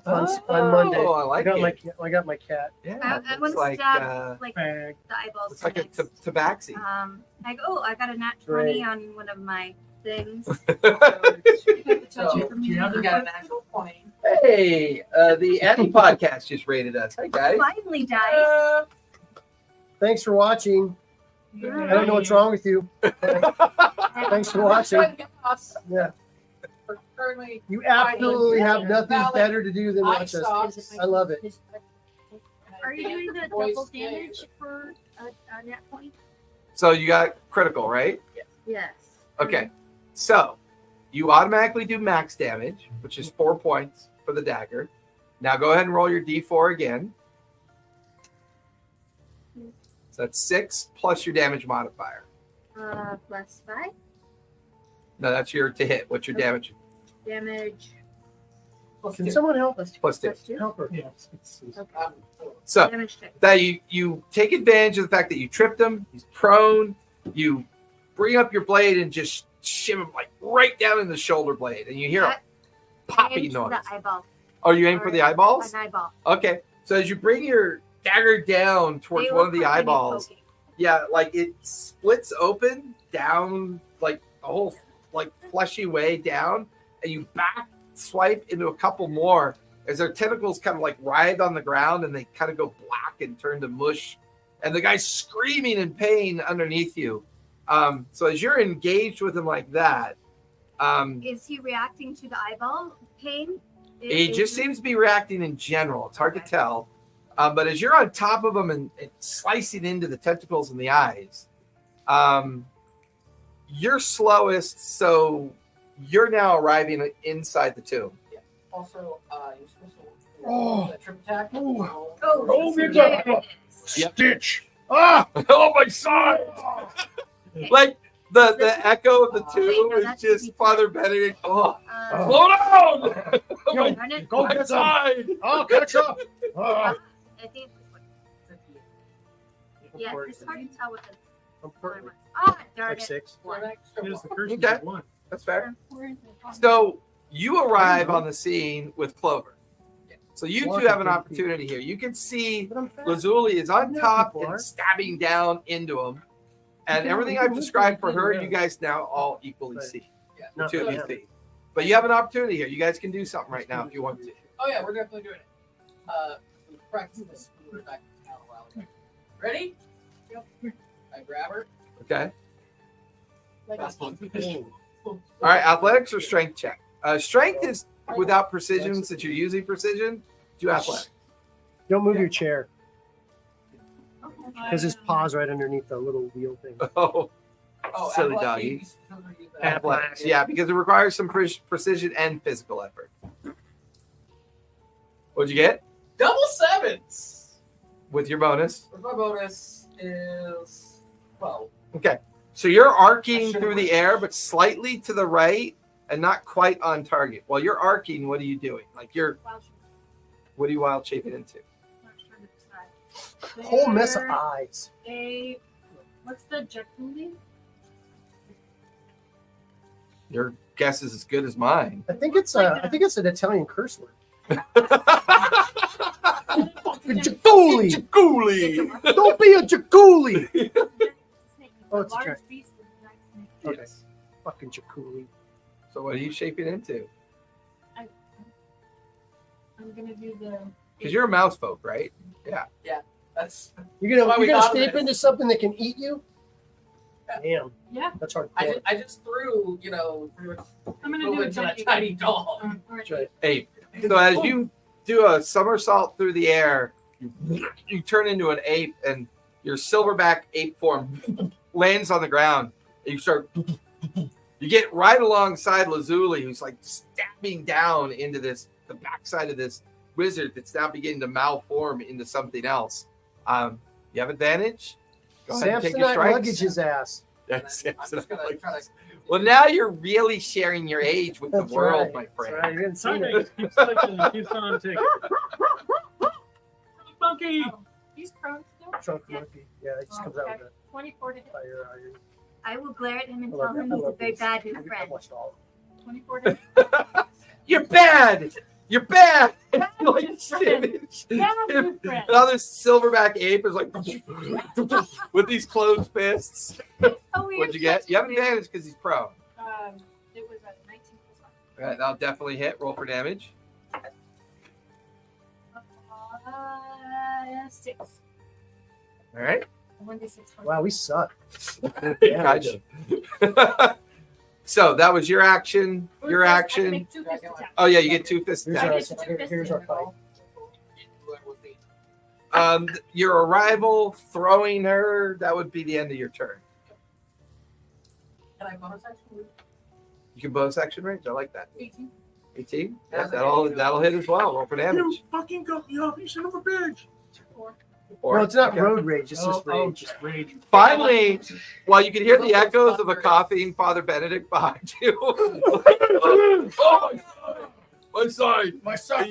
on Monday. Oh, I like got it. I got my cat. Yeah, I it want looks to like stab like Bag. the eyeballs. looks like a next. tabaxi. I go. Oh, I got a nat 20 on one of my things. So, you have you got an actual 20. Hey, the Annie podcast just rated us. Hi guys. Finally died. Thanks for watching. I don't know what's wrong with you. Thanks for watching. Yeah. Currently, You absolutely have nothing better to do than watch us. I love it. Are you doing the double damage for a nat 20? So you got critical, right? Yes. Okay. So you automatically do max damage, which is 4 points for the dagger. Now go ahead and roll your d4 again. So that's 6 plus your damage modifier. Plus 5 No, that's your to hit. What's your damage? damage. Can someone help us? Plus 2. Plus 2. Help her. Yeah. So Damage 6. that you take advantage of the fact that you tripped him. He's prone. You bring up your blade and just shim him like right down in the shoulder blade, and you hear a poppy Aim for noise. the eyeball. Oh, you aim for the eyeballs? An eyeball. Okay. So as you bring your dagger down towards They one look of the like they need eyeballs, poking. yeah, like it splits open down like a whole like fleshy way down, and you back swipe into a couple more as their tentacles kind of like writhe on the ground and they kind of go black and turn to mush, and the guy's screaming in pain underneath you. So as you're engaged with him like that, Is he reacting to the eyeball pain? he just seems to be reacting in general. It's hard to tell. But as you're on top of him and slicing into the tentacles and the eyes, you're slowest, so you're now arriving inside the tomb. Also, you're supposed to roll the trip attack. Oh. Oh, me there down. it is. Yep. Stitch. Ah! Oh my side! Like the echo of the Wait, tomb no, is that's just the- Father Benedict. Oh, Um, slow down! Oh my darn it. Go my get some. side! Oh, catch up. Ah. I think yeah, it's hard to tell with the I'm ah, darn like it. 6. Here's the curse Okay. is 1. That's fair. So you arrive on the scene with Clover. So you two have an opportunity here. You can see But I'm fast. Lazuli is on Yeah, top people are. and stabbing down into him. And Yeah, everything you I've can described for look at her, it, you yeah. guys now all equally Right. see. No, Two of you yeah. see. But you have an opportunity here. You guys can do something right now if you want to. Oh yeah, we're definitely doing it. We practiced this back in town a while ago. Ready? Yep. I grab her. Okay. Fast one. All right. Athletics or strength check? Strength is without precision, since you're using precision. Do athletics. Don't move your chair Okay. because his paw's right underneath the little wheel thing. Oh, silly athletic, doggy. you still use that. Athletics. Yeah, because it requires some precision and physical effort. What'd you get Double sevens. with your bonus? My bonus is 12. Okay. So you're I arcing should've through the went- air, but slightly to the right and not quite on target. While you're arcing, what are you doing? Like what are you wild shaping into? Whole mess of eyes. What's the jet movie? Your guess is as good as mine. I think it's an Italian curse word. Fucking jaculi. Jaculi. Don't be a jaculi. Oh, it's a Large giant. beast is a nice snake. Okay. Yes. Fucking jaculi. So what are you shaping into? I'm gonna do the. Because you're a mouse folk, right? That's You're why we gonna thought of shape this. into something that can eat you? Damn. Yeah. That's hard. I just threw, I'm gonna move do a into that giant tiny doll. or That's right. Ape. So as you do a somersault through the air, you turn into an ape, and your silverback ape form lands on the ground. And you start. You get right alongside Lazuli, who's like stabbing down into the backside of this wizard that's now beginning to malform into something else. You have advantage. Go ahead and take your Samsonite strikes. luggage his ass. Yes, I'm just gonna try to. Well, now you're really sharing your age with That's the world, right. my That's friend. right. You didn't see Timing it. keeps clicking, keeps on ticking. Monkey. He's prone still. Trunk monkey. Yeah, it just comes out with 24 to hit. a fire iron. I will glare at him and I tell love him that. I he's a love very these. bad new I friend. watched all 24 to hit. You're bad. You're bad. Bad Like, new friend. Bad new friend. Another silverback ape is like with these closed fists. Oh, weird. What'd you get? You have advantage because he's prone. It was a 19 plus All right, that'll definitely hit. Roll for damage. 6. All right. 1d6. Wow, we suck. Gotcha. So that was your action. Your I can action. make 2 fist attacks. Oh yeah, you get 2 fist Here's I our, attacks. get two fists here's in our the fight. roll. Your arrival, throwing her, that would be the end of your turn. Can I bonus action? You can bonus action range. I like that. 18. 18. Yeah, that'll hit as well. Roll for damage. You fucking got me off, you son of a bitch. 4. Four. No, it's not Okay. road rage. It's just Oh, rage. just rage. Finally, while you can hear the echoes of a coughing Father Benedict behind you, oh my God, my side. My son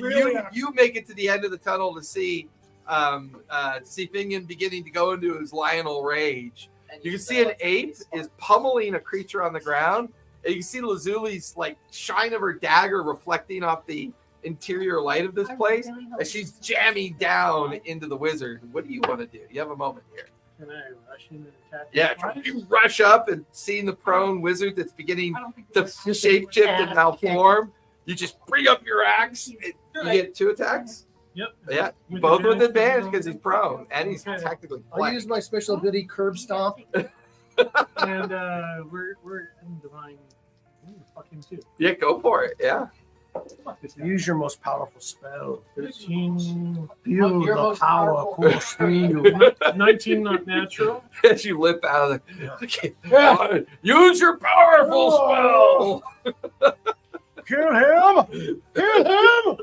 You make it to the end of the tunnel to see Finian beginning to go into his lionel rage. You can see an ape is pummeling a creature on the ground, and you can see Lazuli's like shine of her dagger reflecting off the interior light of this place as she's jamming down into the wizard. What do you want to do? You have a moment here. Can I rush in and attack? Yeah, you rush up and seeing the prone wizard that's beginning I don't think to it's shapeshift and malform. You just bring up your axe. You get 2 attacks. Yep. Yeah, With both with advantage. advantage because he's prone and he's Okay. technically I'll flanked. use my special ability, curb stomp. And we're in divine. Fuck him too. Yeah, go for it. Yeah. Fuck this guy. Use your most powerful spell. 13, Feel Your the most power powerful- course through you. 19 not natural. As you limp out of the. Use your powerful spell. Kill him! Kill him!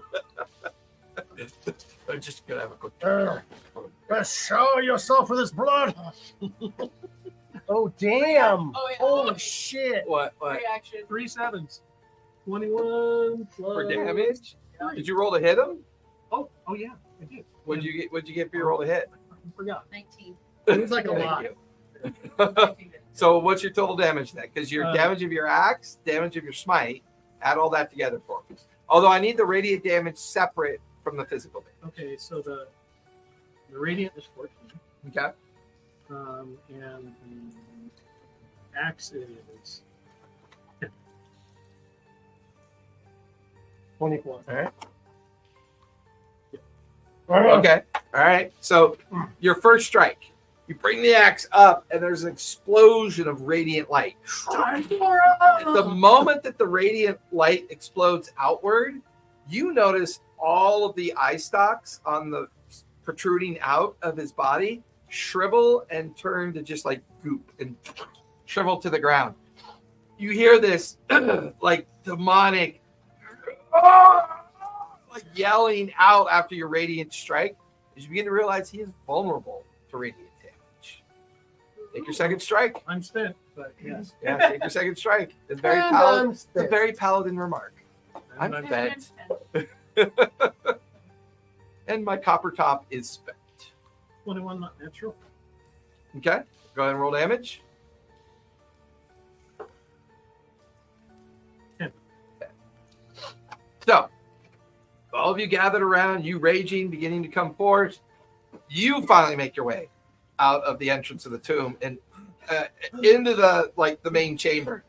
I'm just gonna have a quick. Let's show yourself with his blood. Oh damn! Oh, yeah. Holy shit! What? Reaction. 3 7s. 21 For plus. damage? Did you roll to hit him? Oh yeah, I did. What'd you get? What'd you get for your roll to hit? I forgot. 19. Seems like a Thank lot. you. So what's your total damage then? Because your Uh, damage of your axe, damage of your smite, add all that together for me. Although I need the radiant damage separate from the physical damage. Okay, so the radiant is 14. Okay. And the axe is 24. All right. Okay. All right. So your first strike, you bring the axe up, and there's an explosion of radiant light. At the moment that the radiant light explodes outward, you notice all of the eye stalks on the protruding out of his body shrivel and turn to just like goop and shrivel to the ground. You hear this like demonic like yelling out after your radiant strike as you begin to realize he is vulnerable to radiant damage. Take your second strike. I'm spent, but yes. Yeah, take your second strike. It's very And paladin. I'm It's a spent. very paladin remark. I'm I'm spent. And my copper top is spent. 21 not natural. Okay, go ahead and roll damage. So, all of you gathered around, you raging, beginning to come forth. You finally make your way out of the entrance of the tomb and into the main chamber.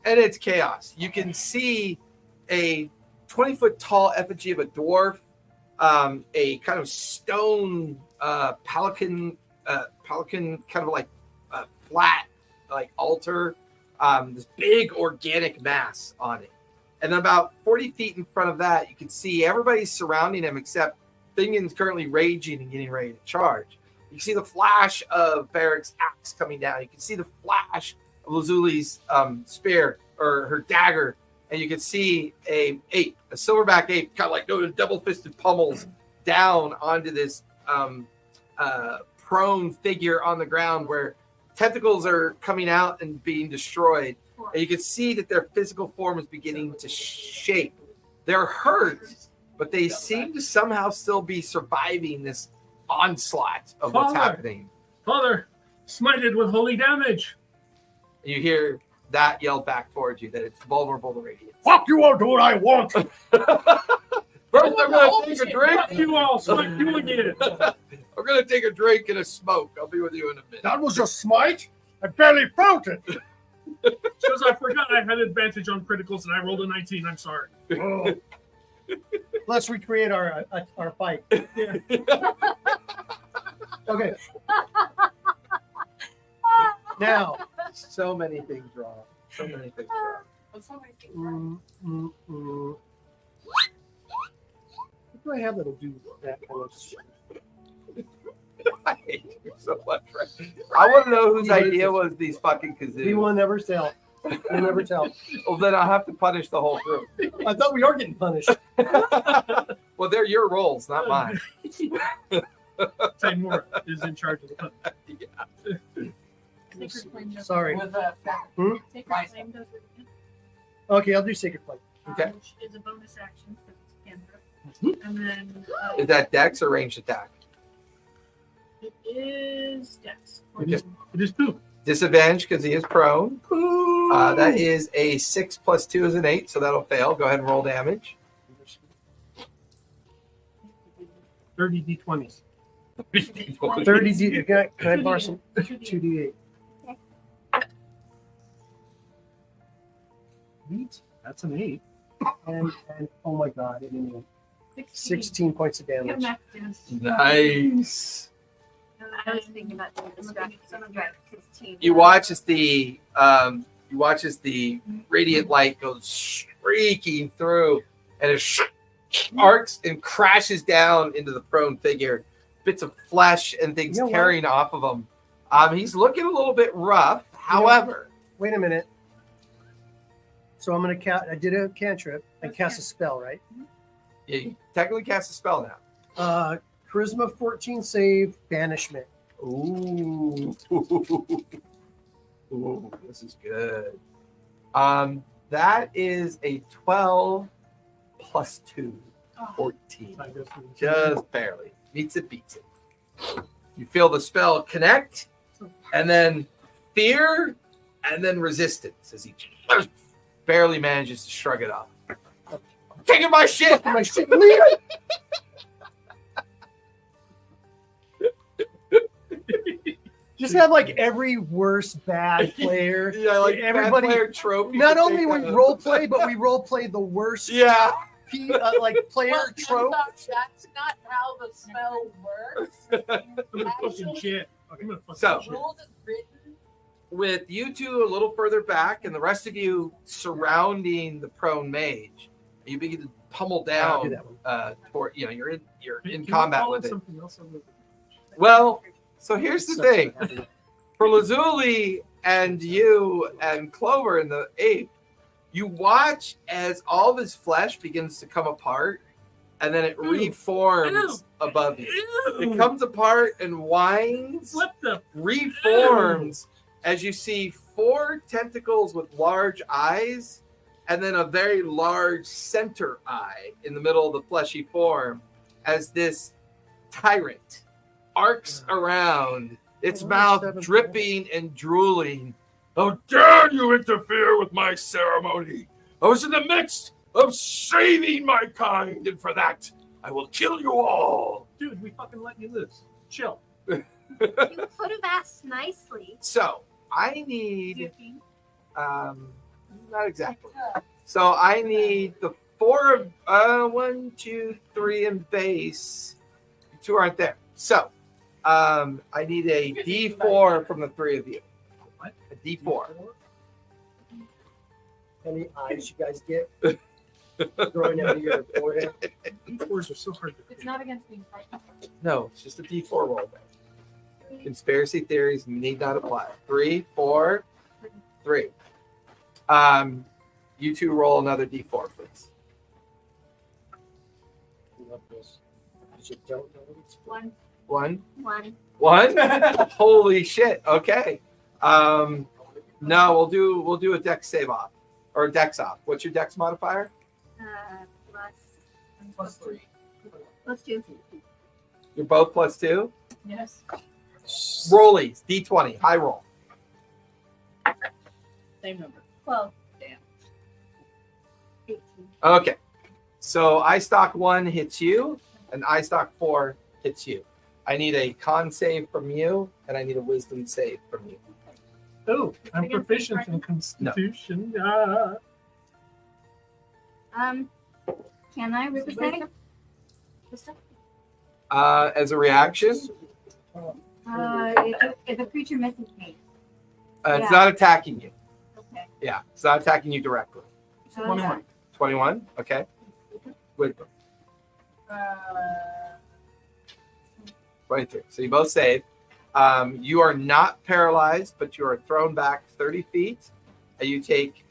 And it's chaos. You can see a 20-foot tall effigy of a dwarf, a kind of stone pelican kind of like flat like altar, this big organic mass on it. And then about 40 feet in front of that, you can see everybody's surrounding him except Binion's currently raging and getting ready to charge. You can see the flash of Barrick's axe coming down. You can see the flash of Lazuli's spear or her dagger. And you can see a silverback ape, kind of like doing double-fisted pummels down onto this prone figure on the ground where tentacles are coming out and being destroyed. And you can see that their physical form is beginning to shape. They're hurt, but they seem to somehow still be surviving this onslaught of what's happening. Father, smited with holy damage. You hear that yelled back towards you that it's vulnerable to radiance. Fuck you, I'll do what I want. First, I'm going to take a drink. You all smite you again. I'm going to take a drink and a smoke. I'll be with you in a minute. That was a smite? I barely felt it. Because I forgot I had advantage on criticals and I rolled a 19. I'm sorry. Oh. Let's recreate our fight. Yeah. Okay. Now, So many things wrong. So many things wrong. what do I have that'll do that kind of shit? I hate you so much, right? I want to know whose idea was these fucking We kazoos. will never tell. We'll never tell. Well, then I'll have to punish the whole group. I thought we are getting punished. Well, they're your roles, not mine. Timur is in charge of the hunt. Sacred Flame does- Sorry. With Sacred Flame does it again. Okay, I'll do Sacred Flame. Okay. Which is a bonus action because it's cantrip. And then Is that dex or ranged attack? it is Dex. It is 2. Disadvantage because he is prone. That is a 6 plus 2 is an 8, so that'll fail. Go ahead and roll damage. 30 d20s. 30 D. Can I borrow some? 2d8. Neat. That's an 8. And oh my god, it didn't even 16 points of damage. Nice. I was thinking about doing this graphic 16. You watch as the radiant light goes streaking through, and it arcs and crashes down into the prone figure. Bits of flesh and things You know what? tearing off of him. He's looking a little bit rough. However, Wait a minute. So I'm gonna cast. I did a cantrip and cast a spell, right? you technically cast a spell now. Charisma 14 save, banishment. Ooh. Ooh, this is good. That is a 12 plus 2, 14. I guess Just barely. Meets it, beats it. You feel the spell connect, and then fear, and then resistance as he just barely manages to shrug it off. I'm taking my shit! My shit, leave it! Just have like every worst bad player. Yeah, like Everybody- bad player trope. you Not can only think we of. role play, but we role play the worst Yeah. like player Well, trope. that's not how the spell works. fucking shit. I'm gonna fucking So- shit. Rules is written. With you two a little further back and the rest of you surrounding the prone mage, you begin to pummel I'll do down that one. toward you're in Can you combat call with it. Something else other than- Well, so here's the So- thing. For Lazuli and you and Clover and the ape, you watch as all of his flesh begins to come apart and then it reforms above you. It Ew. comes apart and winds, What the? reforms as you see 4 tentacles with large eyes and then a very large center eye in the middle of the fleshy form as this tyrant arcs around, its mouth dripping and drooling. How dare you interfere with my ceremony? I was in the midst of saving my kind, and for that, I will kill you all. Dude, we fucking let you loose. Chill. You could have asked nicely. So I need, not exactly. So I need the 4 of 1, 2, 3 in base. 2 aren't there. So I need a D4 from the 3 of you. What? A D4. How many eyes you guys get growing out of your forehead? D4s are so hard to It's not against being frightened. No, it's just a D4 roll. Conspiracy theories need not apply. 3, 4, 3. You two roll another D4, please. I love this. 'Cause you don't know it's 1, 1. 1. 1? Holy shit. Okay. No, we'll do a dex save off. Or dex off. What's your dex modifier? Plus +3. +2. You're both +2? Yes. Rollies. D20. High roll. Same number. 12. Damn. 18. Okay. So I stock 1 hits you, and I stock 4 hits you. I need a con save from you, and I need a wisdom save from you. Oh, I'm proficient in Constitution. Ah. Can I rip his neck? As a reaction, If a creature misses me. it's Yeah. not attacking you. Okay. Yeah, it's not attacking you directly. 21. 21? Okay. Wisdom. 23. So you both save. You are not paralyzed, but you are thrown back 30 feet. And you take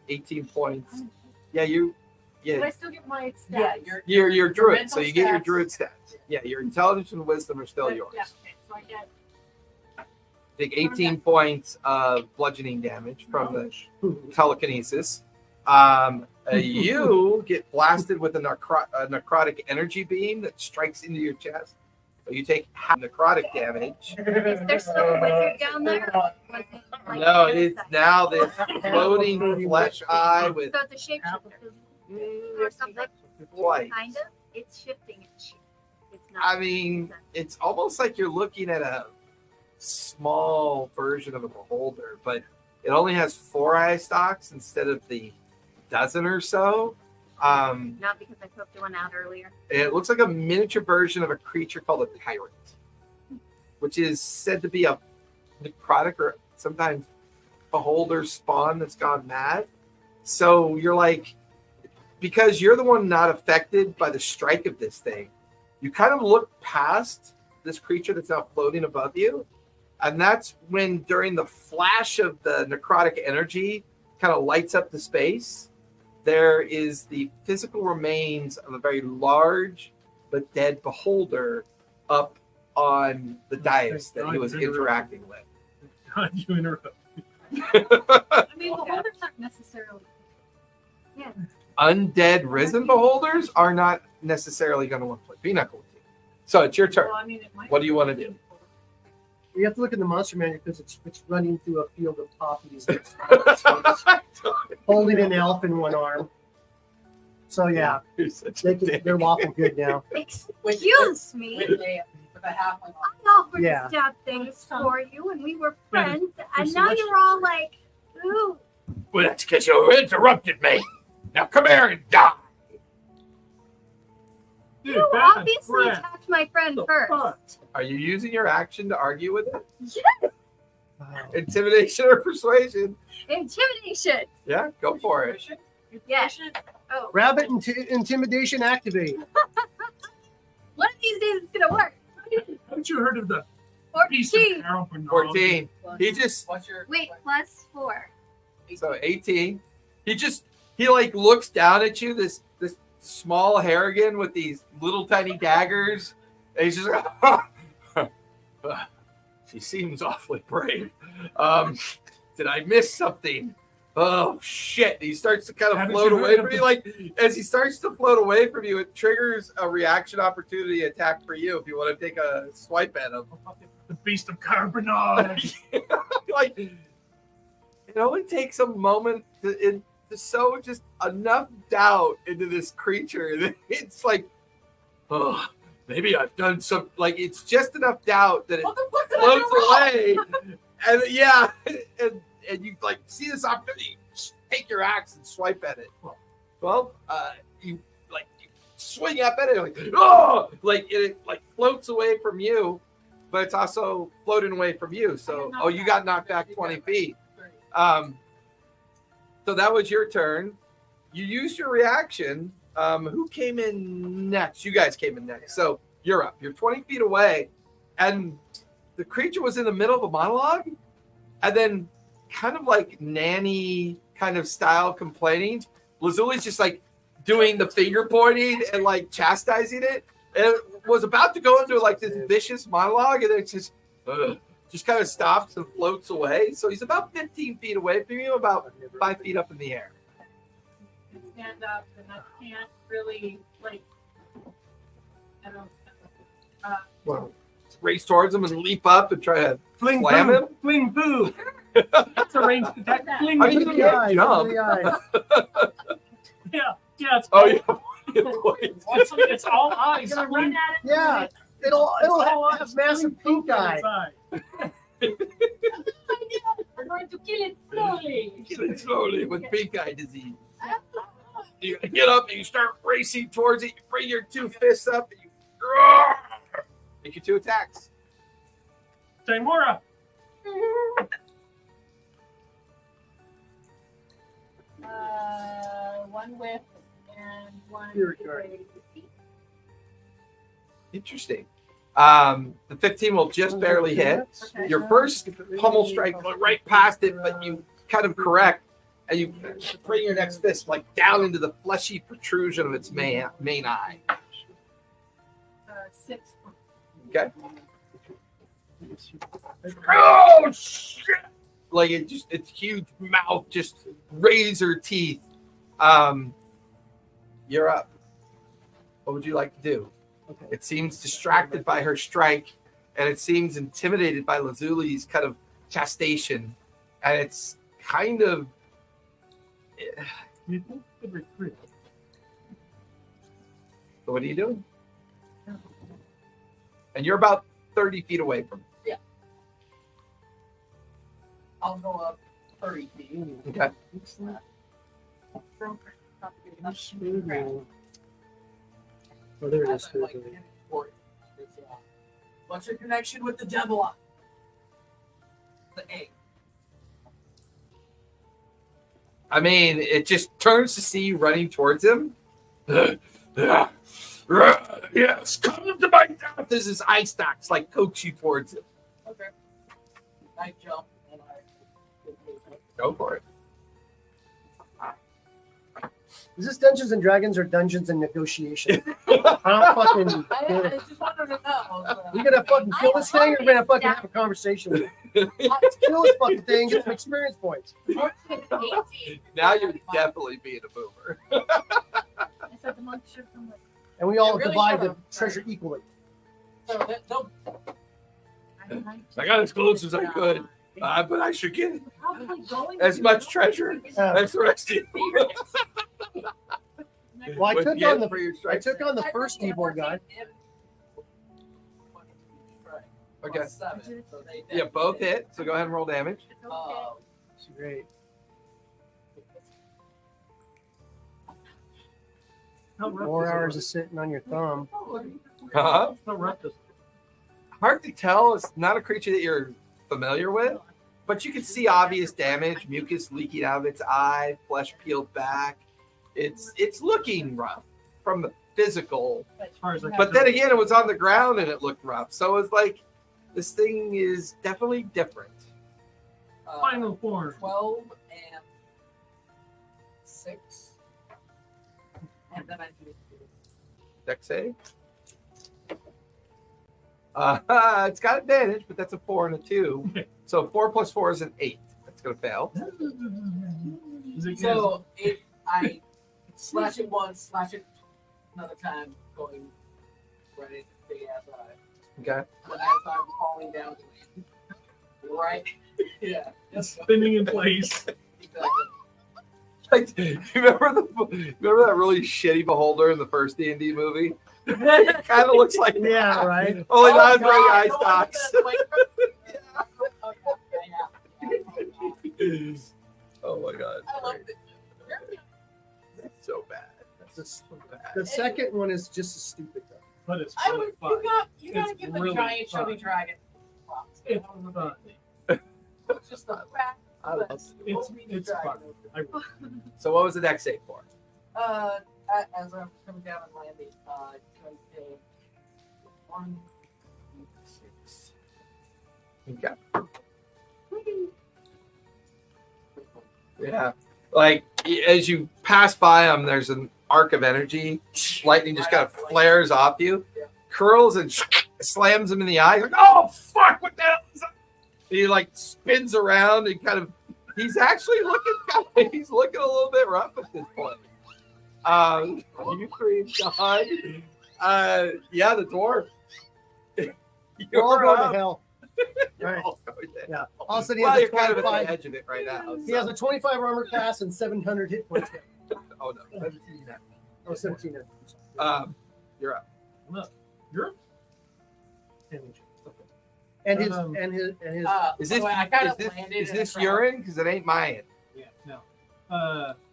18 points. Yeah, But I still get my stats. Yeah, you're druid, mental so you get your stats. druid stats. Yeah, your intelligence and wisdom are still But, yours. Yeah, okay. So I get Take 18 points of bludgeoning damage from the telekinesis. You get blasted with a necrotic energy beam that strikes into your chest. So you take half necrotic damage. Is there still a wizard down there? Was it like No, the it's other side? now this floating flesh eye with So it's a shapeshifter or something? twice. Kind of. It's shifting. It's not. I mean, it's almost like you're looking at a small version of a beholder, but it only has 4 eye stalks instead of the dozen or so. Not because I poked one out earlier. It looks like a miniature version of a creature called a tyrant, which is said to be a necrotic or sometimes beholder spawn that's gone mad. So you're like, because you're the one not affected by the strike of this thing, you kind of look past this creature that's now floating above you. And that's when, during the flash of the necrotic energy kind of lights up the space, there is the physical remains of a very large but dead beholder up on the dais that he was interacting with. God, you interrupt. I mean, the holders aren't necessarily. Undead risen beholders are not necessarily going to want to play Pinnacle with you. So it's your turn. Well, I mean, it might What do you be want to do? You have to look at the monster manual because it's running through a field of poppies. It's holding an elf in one arm. So yeah, You're such a they dick. they're walking good now. Excuse me. With a halfling on. I offered Yeah. to stab things for you, and we were friends, and now you're all like, ooh. Well, that's because you interrupted me. Now come here and die. Dude, You bad obviously breath. attacked my friend The first. fuck? Are you using your action to argue with it? Yes. Wow. Intimidation or persuasion? Intimidation. Yeah, go for it. Yes. Oh. Rabbit intimidation activate. One of these days it's gonna work. Haven't you heard of the piece of 14. Carol Bernard? 14. He just, What's your Wait, +4. so 18. He like looks down at you, this small Harrigan with these little tiny daggers. And he's just like, she seems awfully brave. Did I miss something? Oh shit. He starts to kind How of did float you away hurt from him? you. Like as he starts to float away from you, it triggers a reaction opportunity attack for you if you want to take a swipe at him. The beast of Carbonard. Like it only takes a moment to sow just enough doubt into this creature that it's like, oh, maybe I've done some. Like it's just enough doubt that it What the fuck did I floats do wrong? away, and yeah, and you like see this opportunity, take your axe and swipe at it. Well, you swing up at it, like oh, like it like floats away from you, but it's also floating away from you. So you got knocked back 20 feet. So that was your turn. You used your reaction. Who came in next? You guys came in next. So you're up. You're 20 feet away, and the creature was in the middle of a monologue, and then kind of like nanny kind of style complaining. Lazuli's just like doing the finger pointing and like chastising it, and it was about to go into like this vicious monologue, and then it just kind of stops and floats away. So he's about 15 feet away from you, about 5 feet up in the air. Stand up, and I can't really like. I don't. Well, race towards him and leap up and try to Fling slam boo. him. Fling boo. That's a range attack. Fling I mean, boo. you can't jump. Yeah, it's Oh yeah. it's all eyes. You're gonna run at it. Yeah, it'll have massive pink eye. We're going to kill it slowly. Kill it slowly with pink eye disease. You get up and you start racing towards it. You bring your two fists up and you make your two attacks. Timora. One whiff and one. Spirit guard. Interesting. The 15 will just barely hit. Okay. Your first pummel strike went right past it, but you kind of correct, and you bring your next fist like down into the fleshy protrusion of its main eye. 6. Okay. Oh shit! Like its huge mouth, just razor teeth. You're up. What would you like to do? Okay. It seems distracted by her strike, and it seems intimidated by Lazuli's kind of chastisement, and it's kind of. You think the retreat? So what are you doing? And you're about 30 feet away from it. I'll go up 30 feet. Okay. Oh, there it is. That's like important. What's your connection with the devil? The egg. I mean, it just turns to see you running towards him. Yes, come to my death. This is eye stacks, like coax you towards him. Okay. I jump and I. Go for it. Is this Dungeons and Dragons or Dungeons and Negotiation? I don't fucking. I just wanted to know. We gonna fucking kill this thing, or we gonna fucking have a conversation with it? Let's kill this fucking thing. Get some experience points. Now you're definitely being a boomer. I said the monk should come with. And we all It really divide the should've. treasure equally. So don't. I got as close as I could, but I should get Probably going as to- much treasure as the rest of you. Well, I With took the on end the for your I strike. took on the first evil guy. Okay. 7, so they Yeah, both hit. So go ahead and roll damage. It's okay. It's great. How rough 4 is it? hours of sitting on your thumb. Uh-huh. How rough is it? Hard to tell. It's not a creature that you're familiar with, but you can see obvious damage, mucus leaking out of its eye, flesh peeled back. It's looking rough from the physical, As far as I can but then tell. again, it was on the ground and it looked rough. So it's like this thing is definitely different. Final form. 12 and 6. And then I do. Dex save. It's got advantage, but that's a 4 and a 2. So 4 plus 4 is an 8. That's gonna fail. Is it So if I slash it once, slash it another time, going right into the big ass eye. Okay. But as I'm falling down, right? Yeah. Yes. spinning in place? Exactly. Like, you remember that really shitty beholder in the first D&D movie? It kind of looks like Yeah, that. right. Only Oh, not wearing God, eye the one stalks. that's like- Yeah. Oh my god. I love it. It's so bad. The, So bad. the second one is just as stupid though. But it's I really would, fun. you gotta It's give the really giant fun. chubby dragon props. It's fun. It's just the fact I love that It's fun. I really- So what was the next save for? as I'm coming down and landing, because they 1, 6. Okay. Yeah. Like as you pass by them, there's an arc of energy. Lightning just kind of flares off you, curls and slams him in the eye. Like, oh fuck! What the hell is that? He like spins around and kind of. He's actually looking. He's looking a little bit rough at this point. You three, John. Yeah, the dwarf. We're all You're going up. to hell. You're Right. all going to Yeah. hell. Also, he Well, has you're a kind of at 25. the edge of it right now. He has a 25 armor class and 700 hit points. Oh no, 17 now. Oh, 17. You're up. You're And his Um, and his and his. Is this I kind is of this, landed is in a this crowd. urine? Because it ain't mine. Yeah, no.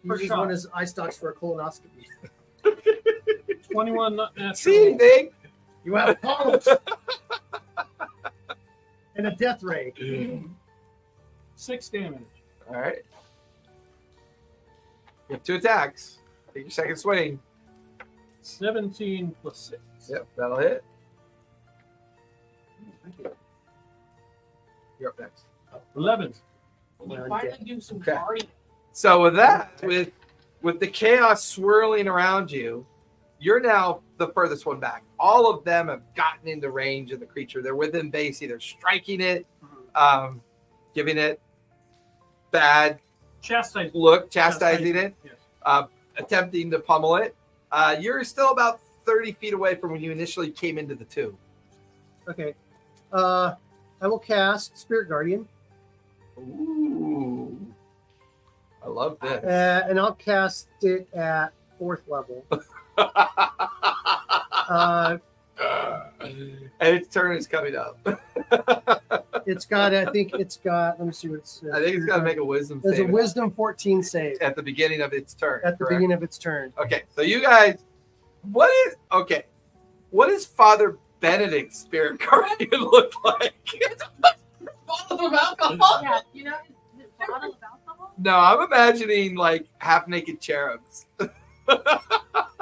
He First uses shot. one of his eye stalks for a colonoscopy. 21 not natural. See anything? You have polyps and a death ray. 6 damage. All right. You have 2 attacks. Take your second swing. 17 plus 6. Yep, that'll hit. You're up next. 11. You Well, finally do some Okay. guarding. So with that, with the chaos swirling around you, you're now the furthest one back. All of them have gotten into range of the creature. They're within base, either striking it, giving it bad Chastise. look, chastising it, Yes. attempting to pummel it. You're still about 30 feet away from when you initially came into the tomb. Okay. I will cast Spirit Guardian, Ooh. I love this. and I'll cast it at 4th level. And its turn is coming up. It's got. I think it's got. Let me see what it says. I think it's got to make a wisdom There's a save Wisdom 14 save at the beginning of its turn. at the correct? beginning of its turn. Okay, so you guys, what is Father Benedict's spirit guardian look like? Bottles of alcohol. Yeah, you know, is it bottle of alcohol? No, I'm imagining like half naked cherubs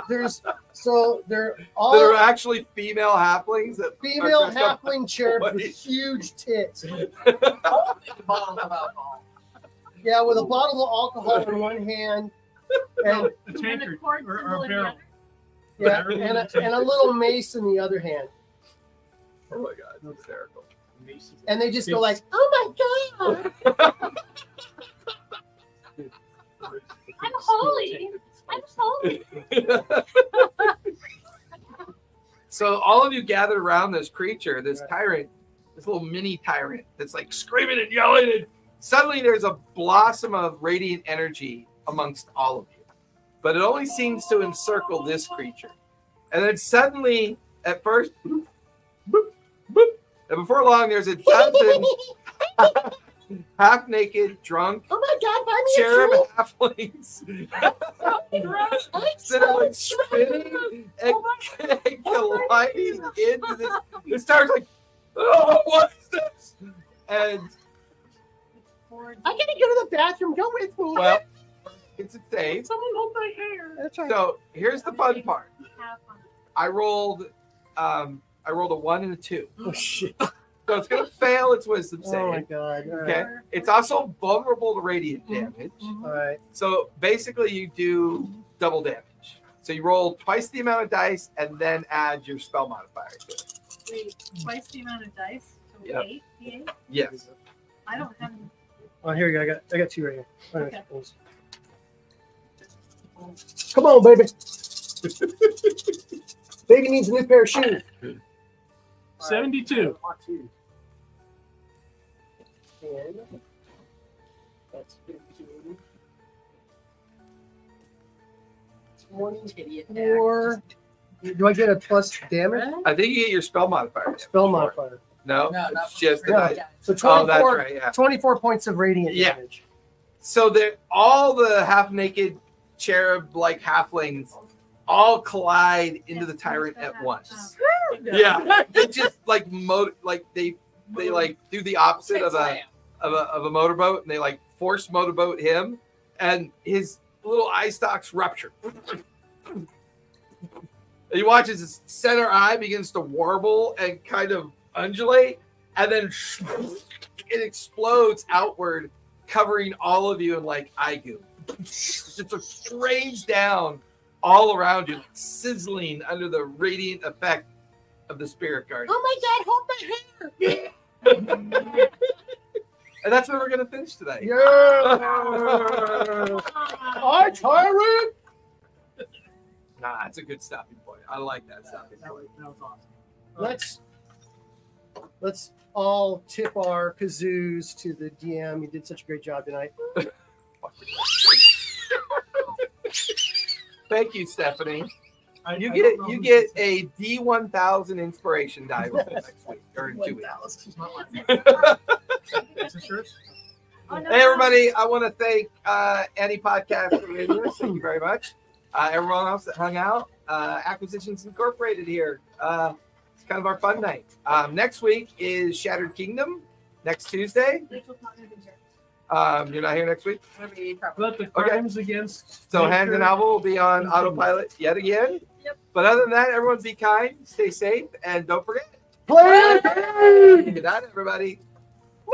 There's so they're that are all actually female halflings that female are dressed up- halfling cherubs with boys. huge tits. Bottles of alcohol. Yeah, with a bottle of alcohol in one hand, and A And the tankard cord or symbol a in the barrel. other? yeah, and a little mace in the other hand, Oh my god, it's hysterical. and they just go like, "Oh my god!" I'm holy. I'm holy. So all of you gathered around this creature, this tyrant, this little mini tyrant that's like screaming and yelling, and suddenly there's a blossom of radiant energy amongst all of you. But it only seems to encircle this creature. And then suddenly, at first, boop, boop, boop, and before long, there's a dozen half-naked, drunk, Oh my god! Buy me cherub a drink! halflings that are like spinning and colliding into this. This tower's like, oh, what is this? And I gotta go to the bathroom. Go with me. well, it's a save. Someone hold my hair. That's right. So here's the fun part. Have fun. I rolled a 1 and a 2. Oh shit! So it's gonna fail its wisdom save. Oh my god! All right. Okay. It's also vulnerable to radiant damage. All right. So basically you do double damage. So you roll twice the amount of dice and then add your spell modifier to it. Wait, twice the amount of dice. So Yep. 8 d8. Yes. I don't have any. Oh, here you go. I got 2 right here. All right. Okay. Come on, baby. Baby needs a new pair of shoes. 72. And that's 15. Titty attack. 24. Do I get a plus damage? I think you get your spell modifier. Spell modifier. No, No, it's not just the No. die. So Oh, that's 24, right. Yeah. 24 points of radiant Yeah. damage. So they're all the half-naked cherub-like halflings all collide into the tyrant at once. Yeah, they just like they like do the opposite of a motorboat, and they like force motorboat him, and his little eye stalks rupture. And he watches his center eye begins to warble and kind of undulate, and then it explodes outward, covering all of you in like eye goo. Just rains down all around you, sizzling under the radiant effect of the spirit guard. Oh my god, hold my hair! And that's where we're gonna finish today. Hi, tyrant! Nah, it's a good stopping point. I like that stopping That point. was awesome. Let's all tip our kazoos to the DM. You did such a great job tonight. Thank you, Stephanie. You I get don't know you who's get this. a D1000 inspiration die with it next week or in 2 weeks. It's not mine. Is this yours? Oh, no, Hey everybody, I want to thank Annie Podcast for Radio. Thank you very much. Everyone else that hung out. Acquisitions Incorporated here. It's kind of our fun night. Next week is Shattered Kingdom. Next Tuesday. Rachel's not gonna be here. You're not here next week. But the crimes against So Hands nature- and Owl will be on autopilot yet again. Yep. But other than that, everyone be kind, stay safe, and don't forget. Play! Good night, everybody. Woo!